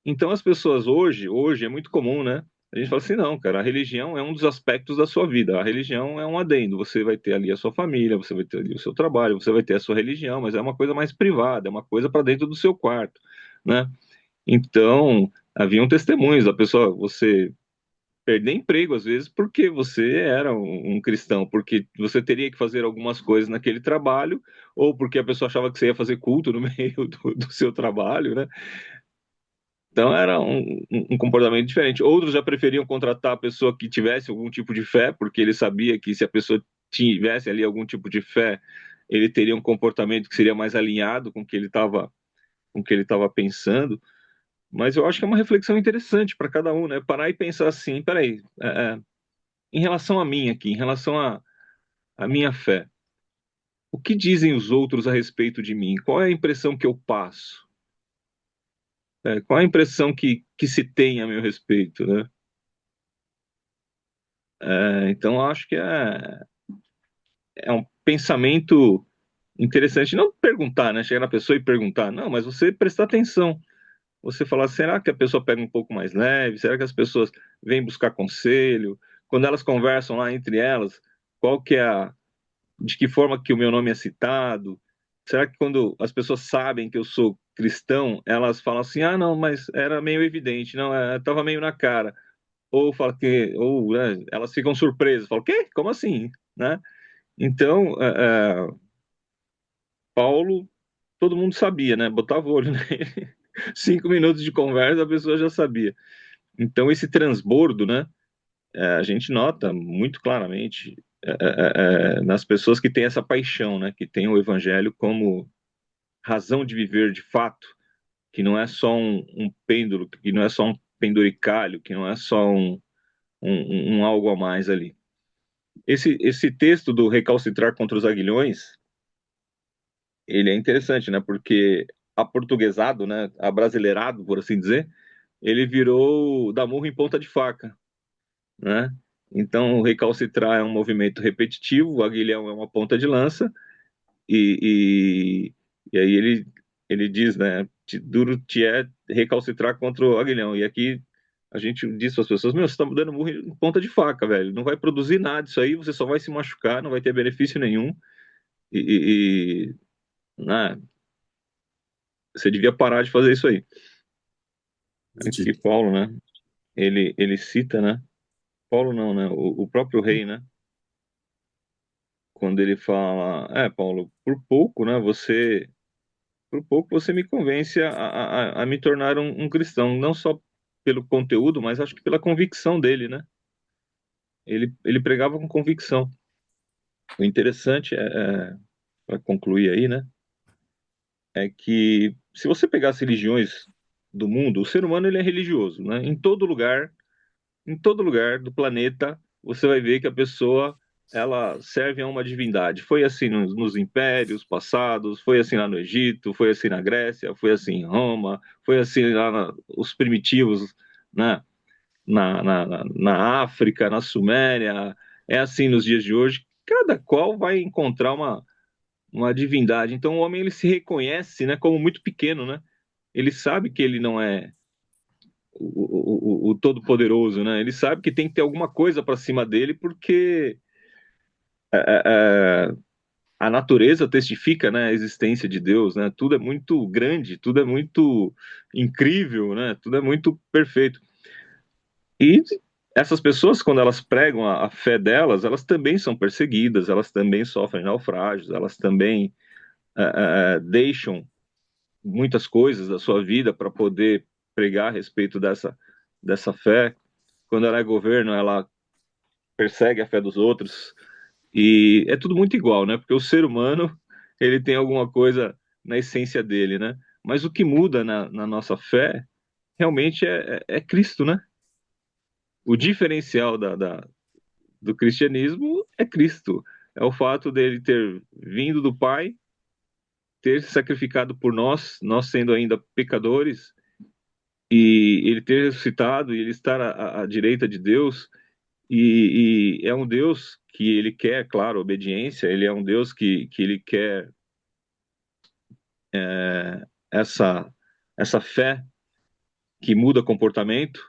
Então as pessoas hoje é muito comum, né? A gente fala assim, não, cara, a religião é um dos aspectos da sua vida. A religião é um adendo. Você vai ter ali a sua família, você vai ter ali o seu trabalho, você vai ter a sua religião, mas é uma coisa mais privada, é uma coisa para dentro do seu quarto, né? Então, haviam testemunhos da pessoa, você perder emprego às vezes porque você era um cristão, porque você teria que fazer algumas coisas naquele trabalho, ou porque a pessoa achava que você ia fazer culto no meio do seu trabalho, né? Então era um comportamento diferente. Outros já preferiam contratar a pessoa que tivesse algum tipo de fé, porque ele sabia que se a pessoa tivesse ali algum tipo de fé, ele teria um comportamento que seria mais alinhado com o que ele estava pensando. Mas eu acho que é uma reflexão interessante para cada um, né? Parar e pensar assim, peraí, em relação a mim aqui, em relação à minha fé, o que dizem os outros a respeito de mim? Qual é a impressão que eu passo? Qual é a impressão que se tem a meu respeito, né? Então, acho que é um pensamento interessante. Não perguntar, né? Chegar na pessoa e perguntar, não, mas você prestar atenção. Você falar, será que a pessoa pega um pouco mais leve? Será que as pessoas vêm buscar conselho? Quando elas conversam lá entre elas, qual que é de que forma que o meu nome é citado? Será que quando as pessoas sabem que eu sou cristão, elas falam assim, ah, não, mas era meio evidente, não, estava meio na cara. Ou fala que, ou né, elas ficam surpresas, falam, quê? Como assim? Né? Então, Paulo, todo mundo sabia, né? Botava o olho nele. 5 minutos de conversa, a pessoa já sabia. Então, esse transbordo, né? A gente nota muito claramente nas pessoas que têm essa paixão, né? Que têm o evangelho como razão de viver de fato, que não é só um pêndulo, que não é só um penduricalho, que não é só um algo a mais ali. Esse texto do recalcitrar contra os aguilhões, ele é interessante, né? Porque aportuguesado, né? Abrasileirado, por assim dizer, ele virou dar murro em ponta de faca, né? Então, o recalcitrar é um movimento repetitivo, o aguilhão é uma ponta de lança, e, e aí ele diz, né? Duro te é recalcitrar contra o aguilhão. E aqui a gente diz para as pessoas: meu, você está dando murro em ponta de faca, velho. Não vai produzir nada isso aí, você só vai se machucar, não vai ter benefício nenhum. Né, você devia parar de fazer isso aí. Que Paulo, né? Ele cita, né? Paulo não, né? O próprio rei, né? Quando ele fala, Paulo, por pouco você me convence a me tornar um cristão, não só pelo conteúdo, mas acho que pela convicção dele, né? Ele pregava com convicção. O interessante para concluir aí, né? É que se você pegar as religiões do mundo, o ser humano ele é religioso, né? Em todo lugar do planeta, você vai ver que a pessoa ela serve a uma divindade. Foi assim nos impérios passados, foi assim lá no Egito, foi assim na Grécia, foi assim em Roma, foi assim lá os primitivos, né? Na África, na Suméria, é assim nos dias de hoje. Cada qual vai encontrar uma divindade. Então o homem ele se reconhece, né, como muito pequeno, né? Ele sabe que ele não é o Todo-Poderoso, né? Ele sabe que tem que ter alguma coisa para cima dele, porque a natureza testifica, né, a existência de Deus, né? Tudo é muito grande, tudo é muito incrível, né? Tudo é muito perfeito. E essas pessoas, quando elas pregam a fé delas, elas também são perseguidas, elas também sofrem naufrágios, elas também deixam muitas coisas da sua vida para poder pregar a respeito dessa fé. Quando ela é governo, ela persegue a fé dos outros. E é tudo muito igual, né? Porque o ser humano, ele tem alguma coisa na essência dele, né? Mas o que muda na nossa fé, realmente é Cristo, né? O diferencial do cristianismo é Cristo. é o fato dele ter vindo do Pai, ter se sacrificado por nós sendo ainda pecadores, e ele ter ressuscitado e ele estar à direita de Deus, e é um Deus que ele quer, claro, obediência, ele é um Deus que ele quer essa, essa fé que muda comportamento,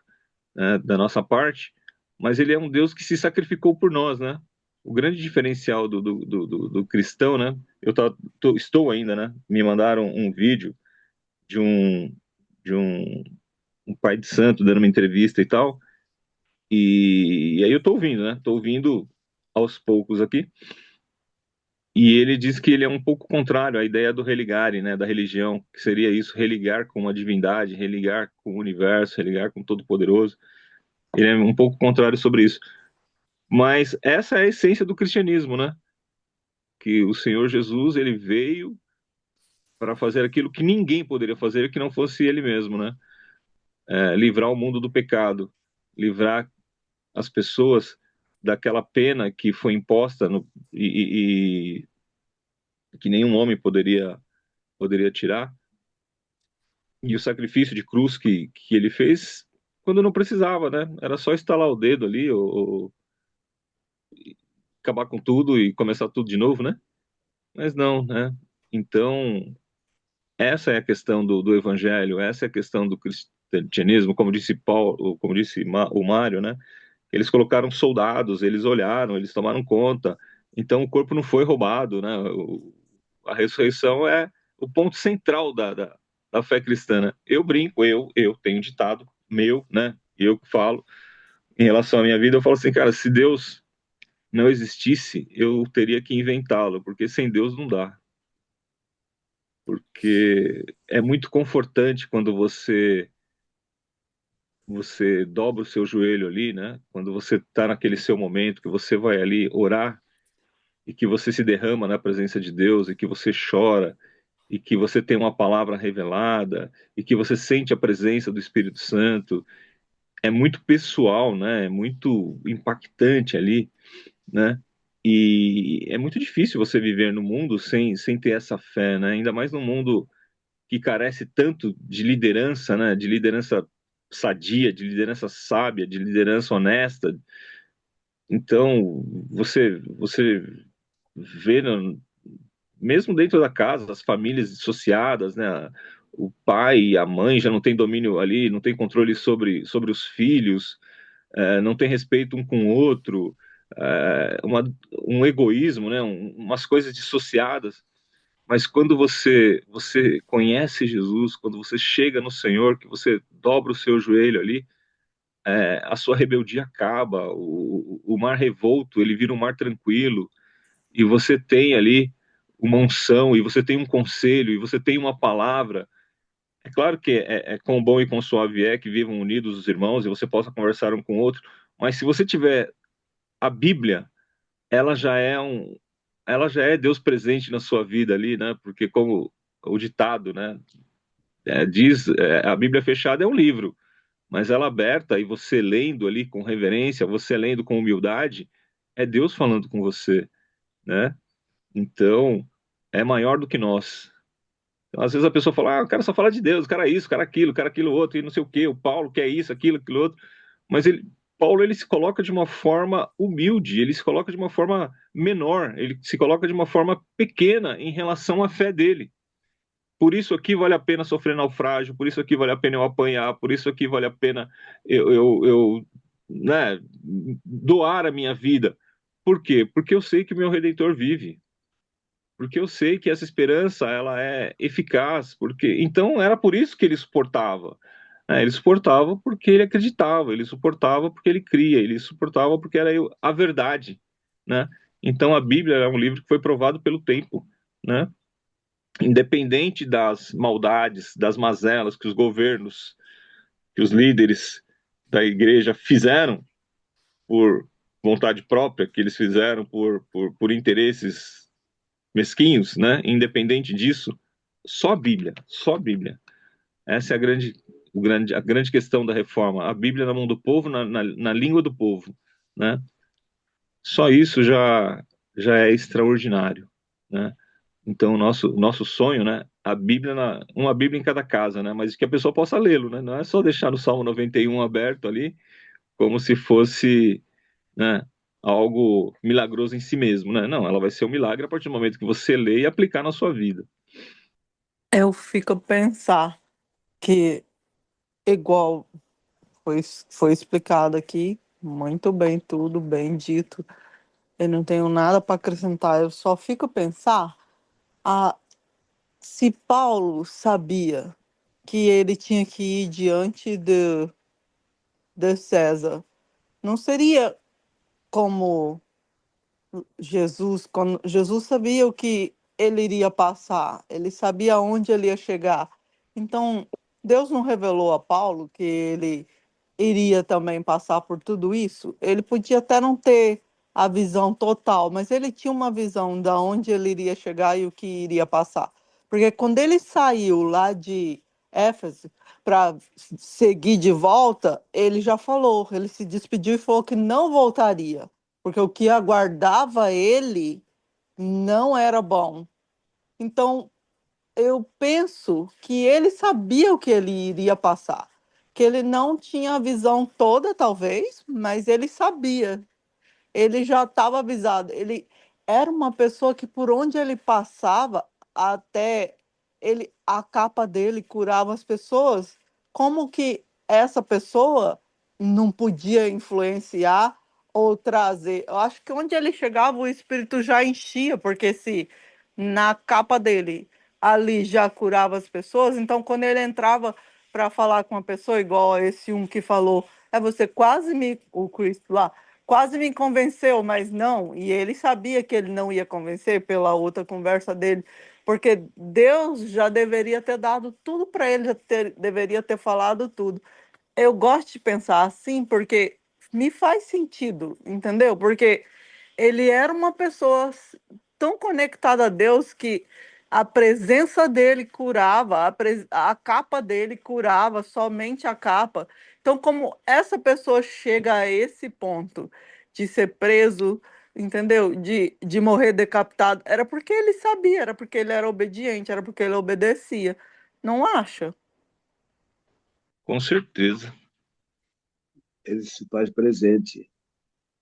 né, da nossa parte, mas ele é um Deus que se sacrificou por nós, né? O grande diferencial do cristão, né? Estou ainda, né? Me mandaram um vídeo de um pai de santo dando uma entrevista e tal, e aí eu tô ouvindo, né? Tô ouvindo aos poucos aqui, e ele diz que ele é um pouco contrário à ideia do religare, né? Da religião, que seria isso, religar com a divindade, religar com o universo, religar com o Todo-Poderoso. Ele é um pouco contrário sobre isso. Mas essa é a essência do cristianismo, né? Que o Senhor Jesus, ele veio para fazer aquilo que ninguém poderia fazer que não fosse ele mesmo, né? Livrar o mundo do pecado, livrar as pessoas daquela pena que foi imposta e que nenhum homem poderia tirar, e o sacrifício de cruz que ele fez quando não precisava, né? Era só estalar o dedo ali ou acabar com tudo e começar tudo de novo, né? Mas não, né? Então, essa é a questão do evangelho, essa é a questão do cristianismo, como disse Paulo, como disse o Mário, né? Eles colocaram soldados, eles olharam, eles tomaram conta. Então, o corpo não foi roubado, né? A ressurreição é o ponto central da fé cristã, né? Eu brinco, eu tenho um ditado meu, né? Eu que falo em relação à minha vida, eu falo assim, cara, se Deus não existisse, eu teria que inventá-lo, porque sem Deus não dá. Porque é muito confortante quando você dobra o seu joelho ali, né? Quando você está naquele seu momento, que você vai ali orar e que você se derrama na presença de Deus e que você chora e que você tem uma palavra revelada e que você sente a presença do Espírito Santo. É muito pessoal, né? É muito impactante ali, né? E é muito difícil você viver no mundo sem ter essa fé, né? Ainda mais num mundo que carece tanto de liderança, né? De liderança sadia, de liderança sábia, de liderança honesta. Então, você vê, mesmo dentro da casa, as famílias dissociadas, né? O pai e a mãe já não têm domínio ali, não tem controle sobre os filhos, não tem respeito um com o outro, um egoísmo, né? Umas coisas dissociadas. Mas quando você conhece Jesus, quando você chega no Senhor, que você dobra o seu joelho ali, a sua rebeldia acaba, o mar revolto, ele vira um mar tranquilo, e você tem ali uma unção, e você tem um conselho, e você tem uma palavra. É claro que com bom e com suave é que vivam unidos os irmãos, e você possa conversar um com o outro, mas se você tiver a Bíblia, ela já é ela já é Deus presente na sua vida ali, né? Porque como o ditado, né? Diz, a Bíblia fechada é um livro, mas ela aberta e você lendo ali com reverência, você lendo com humildade, é Deus falando com você, né? Então, é maior do que nós. Então, às vezes a pessoa fala, o cara só fala de Deus, o cara é isso, o cara aquilo outro, e não sei o quê, o Paulo quer isso, aquilo outro. Mas Paulo, ele se coloca de uma forma humilde, ele se coloca de uma forma menor, ele se coloca de uma forma pequena em relação à fé dele. Por isso aqui vale a pena sofrer naufrágio, por isso aqui vale a pena eu apanhar, por isso aqui vale a pena né, doar a minha vida. Por quê? Porque eu sei que o meu Redentor vive. Porque eu sei que essa esperança ela é eficaz. Porque então era por isso que ele suportava. Ele suportava porque ele acreditava, ele suportava porque ele cria, ele suportava porque era a verdade, né? Então a Bíblia é um livro que foi provado pelo tempo, né? Independente das maldades, das mazelas que os governos, que os líderes da igreja fizeram por vontade própria, que eles fizeram por interesses mesquinhos, né? Independente disso, só a Bíblia, só a Bíblia. Essa é a grande questão da reforma. A Bíblia na mão do povo, na língua do povo, né? Só isso já é extraordinário, né? Então, o nosso sonho, né? A Bíblia, uma Bíblia em cada casa, né? Mas que a pessoa possa lê-lo, né? Não é só deixar no Salmo 91 aberto ali, como se fosse, né, algo milagroso em si mesmo, né? Não, ela vai ser um milagre a partir do momento que você lê e aplicar na sua vida. Eu fico a pensar que, igual foi explicado aqui, muito bem, tudo bem dito. Eu não tenho nada para acrescentar, eu só fico a pensar ah, se Paulo sabia que ele tinha que ir diante de César, não seria como Jesus, quando Jesus sabia o que ele iria passar, ele sabia onde ele ia chegar. Então, Deus não revelou a Paulo que ele iria também passar por tudo isso. Ele podia até não ter a visão total, mas ele tinha uma visão de onde ele iria chegar e o que iria passar. Porque quando ele saiu lá de Éfeso para seguir de volta, ele já falou, ele se despediu e falou que não voltaria, porque o que aguardava ele não era bom. Então, eu penso que ele sabia o que ele iria passar, que ele não tinha a visão toda, talvez, mas ele sabia, ele já estava avisado. Ele era uma pessoa que por onde ele passava, até ele, a capa dele curava as pessoas. Como que essa pessoa não podia influenciar ou trazer? Eu acho que onde ele chegava, o espírito já enchia, porque se na capa dele ali já curava as pessoas, então quando ele entrava para falar com uma pessoa, igual esse um que falou, você quase me, o Cristo lá, quase me convenceu, mas não. E ele sabia que ele não ia convencer pela outra conversa dele, porque Deus já deveria ter dado tudo para ele, deveria ter falado tudo. Eu gosto de pensar assim porque me faz sentido, entendeu? Porque ele era uma pessoa tão conectada a Deus que a presença dele curava, a capa dele curava, somente a capa. Então, como essa pessoa chega a esse ponto de ser preso, entendeu? De morrer decapitado, era porque ele sabia, era porque ele era obediente, era porque ele obedecia. Não acha? Com certeza. Ele se faz presente.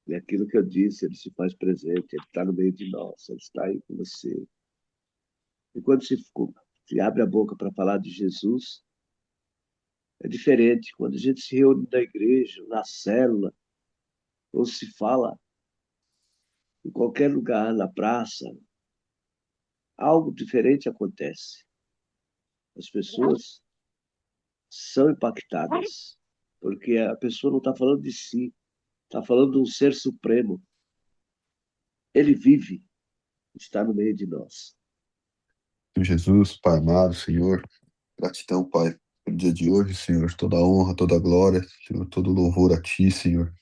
E aquilo que eu disse, ele se faz presente. Ele está no meio de nós. Ele está aí com você. E quando se abre a boca para falar de Jesus, é diferente. Quando a gente se reúne na igreja, na célula, ou se fala em qualquer lugar, na praça, algo diferente acontece. As pessoas são impactadas, porque a pessoa não está falando de si, está falando de um ser supremo. Ele vive, está no meio de nós. Senhor Jesus, Pai amado, Senhor, gratidão, Pai, pelo dia de hoje, Senhor, toda a honra, toda a glória, Senhor, todo o louvor a Ti, Senhor.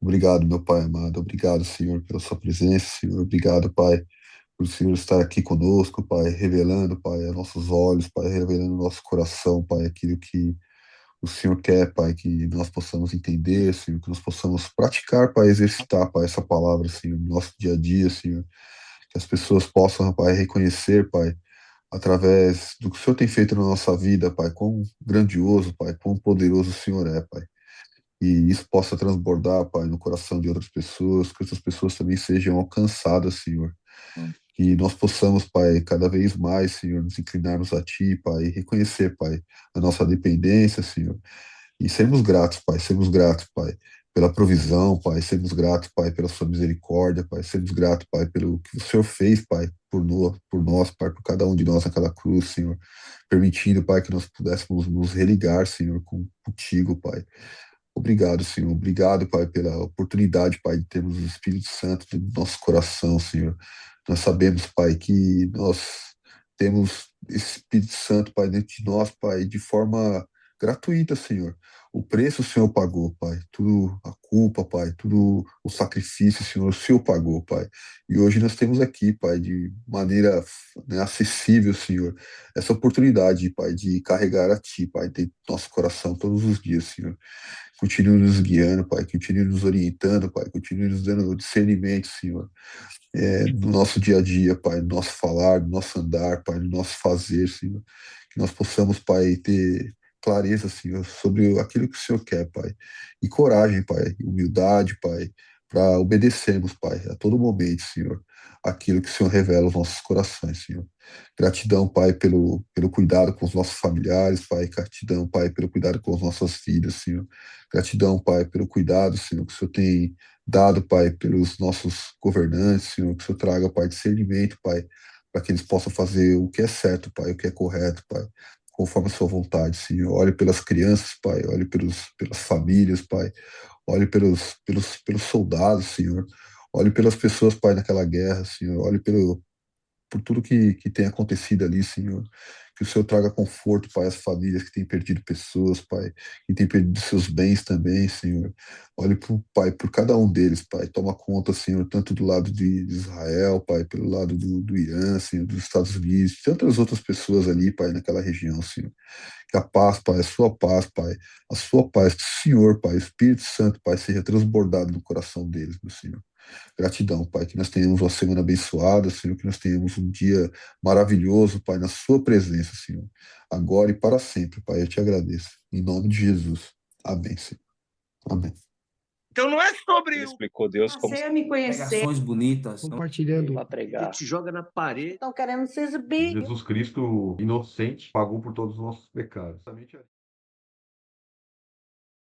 Obrigado, meu Pai amado, obrigado, Senhor, pela Sua presença, Senhor, obrigado, Pai, por o Senhor estar aqui conosco, Pai, revelando, Pai, a nossos olhos, Pai, revelando o nosso coração, Pai, aquilo que o Senhor quer, Pai, que nós possamos entender, Senhor, que nós possamos praticar, Pai, exercitar, Pai, essa palavra, Senhor, no nosso dia a dia, Senhor, que as pessoas possam, Pai, reconhecer, Pai, através do que o Senhor tem feito na nossa vida, Pai, quão grandioso, Pai, quão poderoso o Senhor é, Pai. E isso possa transbordar, Pai, no coração de outras pessoas, que essas pessoas também sejam alcançadas, Senhor. Que nós possamos, Pai, cada vez mais, Senhor, nos inclinarmos a Ti, Pai, e reconhecer, Pai, a nossa dependência, Senhor. E sermos gratos, Pai, pela provisão, Pai, sermos gratos, Pai, pela Sua misericórdia, Pai, sermos gratos, Pai, pelo que o Senhor fez, Pai, por nós, Pai, por cada um de nós naquela cruz, Senhor, permitindo, Pai, que nós pudéssemos nos religar, Senhor, contigo, Pai. Obrigado, Senhor. Obrigado, Pai, pela oportunidade, Pai, de termos o Espírito Santo no nosso coração, Senhor. Nós sabemos, Pai, que nós temos esse Espírito Santo, Pai, dentro de nós, Pai, de forma gratuita, Senhor. O preço o Senhor pagou, Pai. Tudo a culpa, Pai, tudo o sacrifício, Senhor, o Senhor pagou, Pai. E hoje nós temos aqui, Pai, de maneira, né, acessível, Senhor, essa oportunidade, Pai, de carregar a Ti, Pai, dentro do nosso coração todos os dias, Senhor. Continue nos guiando, Pai, continue nos orientando, Pai, continue nos dando discernimento, Senhor, no nosso dia a dia, Pai, no nosso falar, no nosso andar, Pai, no nosso fazer, Senhor. Que nós possamos, Pai, ter clareza, Senhor, sobre aquilo que o Senhor quer, Pai. E coragem, Pai, humildade, Pai, para obedecermos, Pai, a todo momento, Senhor, aquilo que o Senhor revela aos nossos corações, Senhor. Gratidão, Pai, pelo cuidado com os nossos familiares, Pai. Gratidão, Pai, pelo cuidado com as nossas vidas, Senhor. Gratidão, Pai, pelo cuidado, Senhor, que o Senhor tem dado, Pai, pelos nossos governantes, Senhor, que o Senhor traga, Pai, discernimento, Pai, para que eles possam fazer o que é certo, Pai, o que é correto, Pai, conforme a sua vontade, Senhor. Olhe pelas crianças, Pai, olhe pelas famílias, Pai, olhe pelos soldados, Senhor. Olhe pelas pessoas, Pai, naquela guerra, Senhor. Olhe por tudo que tem acontecido ali, Senhor. Que o Senhor traga conforto, Pai, às famílias que têm perdido pessoas, Pai, que têm perdido seus bens também, Senhor. Olhe, Pai, por cada um deles, Pai. Toma conta, Senhor, tanto do lado de Israel, Pai, pelo lado do Irã, Senhor, dos Estados Unidos, tantas outras pessoas ali, Pai, naquela região, Senhor. Que a paz, Pai, a sua paz, Pai, a sua paz, que o Senhor, Pai, o Espírito Santo, Pai, seja transbordado no coração deles, meu Senhor. Gratidão, Pai, que nós tenhamos uma semana abençoada, Senhor, que nós tenhamos um dia maravilhoso, Pai, na Sua presença, Senhor, agora e para sempre, Pai, eu te agradeço. Em nome de Jesus. Amém, Senhor. Amém. Então não é sobre Ele explicou Deus como Passei a me conhecer. Pregações bonitas. compartilhando. Para pregar. Te joga na parede. Estão querendo se exibir. Jesus Cristo, inocente, pagou por todos os nossos pecados. Justamente